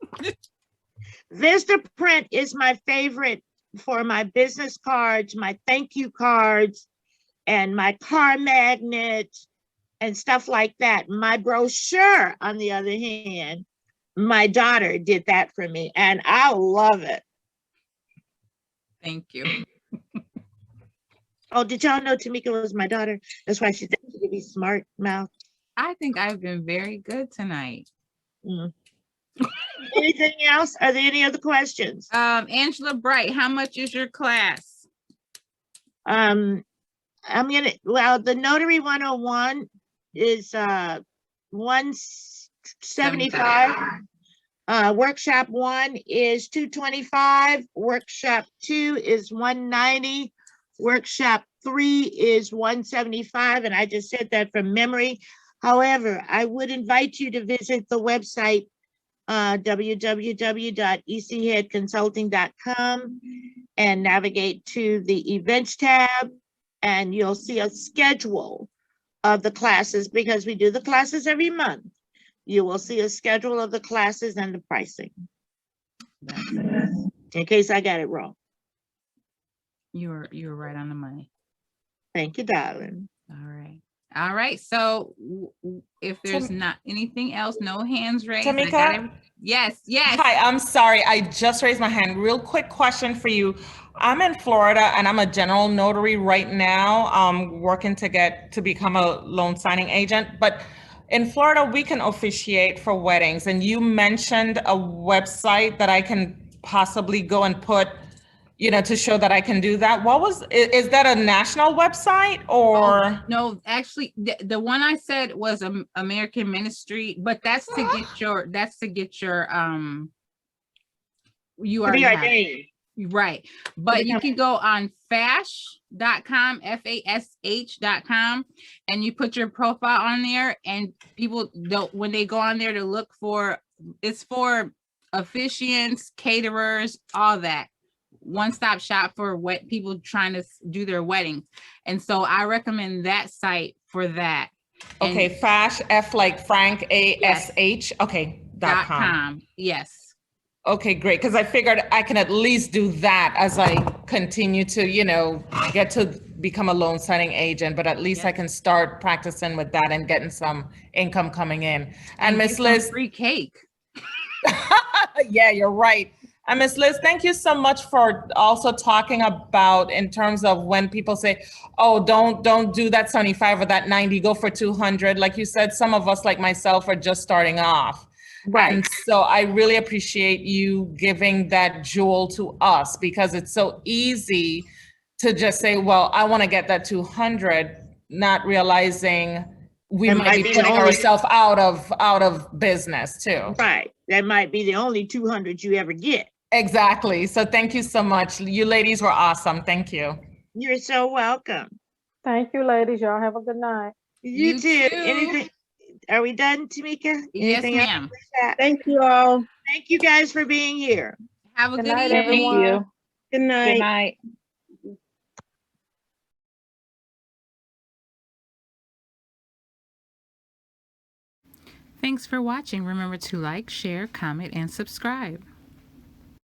Vistaprint is my favorite for my business cards, my thank you cards, and my car magnet and stuff like that. My brochure, on the other hand, my daughter did that for me, and I love it. Thank you. Oh, did y'all know Tamika was my daughter? That's why she said she could be smart mouth. I think I've been very good tonight. Anything else? Are there any other questions? Angela Bright, how much is your class? The Notary 101 is $175. Workshop 1 is $225. Workshop 2 is $190. Workshop 3 is $175, and I just said that from memory. However, I would invite you to visit the website www.echconsulting.com and navigate to the events tab, and you'll see a schedule of the classes because we do the classes every month. You will see a schedule of the classes and the pricing. In case I got it wrong. You were right on the money. Thank you, darling. All right. So if there's not anything else, no hands raised. Tamika? Yes. Hi, I'm sorry. I just raised my hand. Real quick question for you. I'm in Florida and I'm a general notary right now, working to become a loan signing agent. But in Florida, we can officiate for weddings. And you mentioned a website that I can possibly go and put, to show that I can do that. Is that a national website or? Oh, no, actually the one I said was American Ministry, but that's to get your you are right. But you can go on fash.com, FASH.com, and you put your profile on there, and people when they go on there to look for, it's for officiants, caterers, all that. One-stop shop for people trying to do their weddings. And so I recommend that site for that. Okay, Fash, F like Frank, ASH. Yes. Okay, .com. Yes. Okay, great. Because I figured I can at least do that as I continue to, get to become a loan signing agent, but at least I can start practicing with that and getting some income coming in. And Miss Liz, free cake. Yeah, you're right. And Ms. Liz, thank you so much for also talking about in terms of when people say, oh, don't do that 75 or that 90, go for 200. Like you said, some of us like myself are just starting off. Right. And so I really appreciate you giving that jewel to us because it's so easy to just say, well, I want to get that 200, not realizing we That might might be be the putting only- ourselves out of business too. Right. That might be the only 200 you ever get. Exactly. So thank you so much. You ladies were awesome. Thank you. You're so welcome. Thank you, ladies. Y'all have a good night. You too. Anything? Are we done, Tamika? Yes, Anything else ma'am. to chat? Thank you all. Thank you guys for being here. Have a Good good night, evening. Thank everyone. you. Good night. Good night. Thanks for watching. Remember to like, share, comment, and subscribe.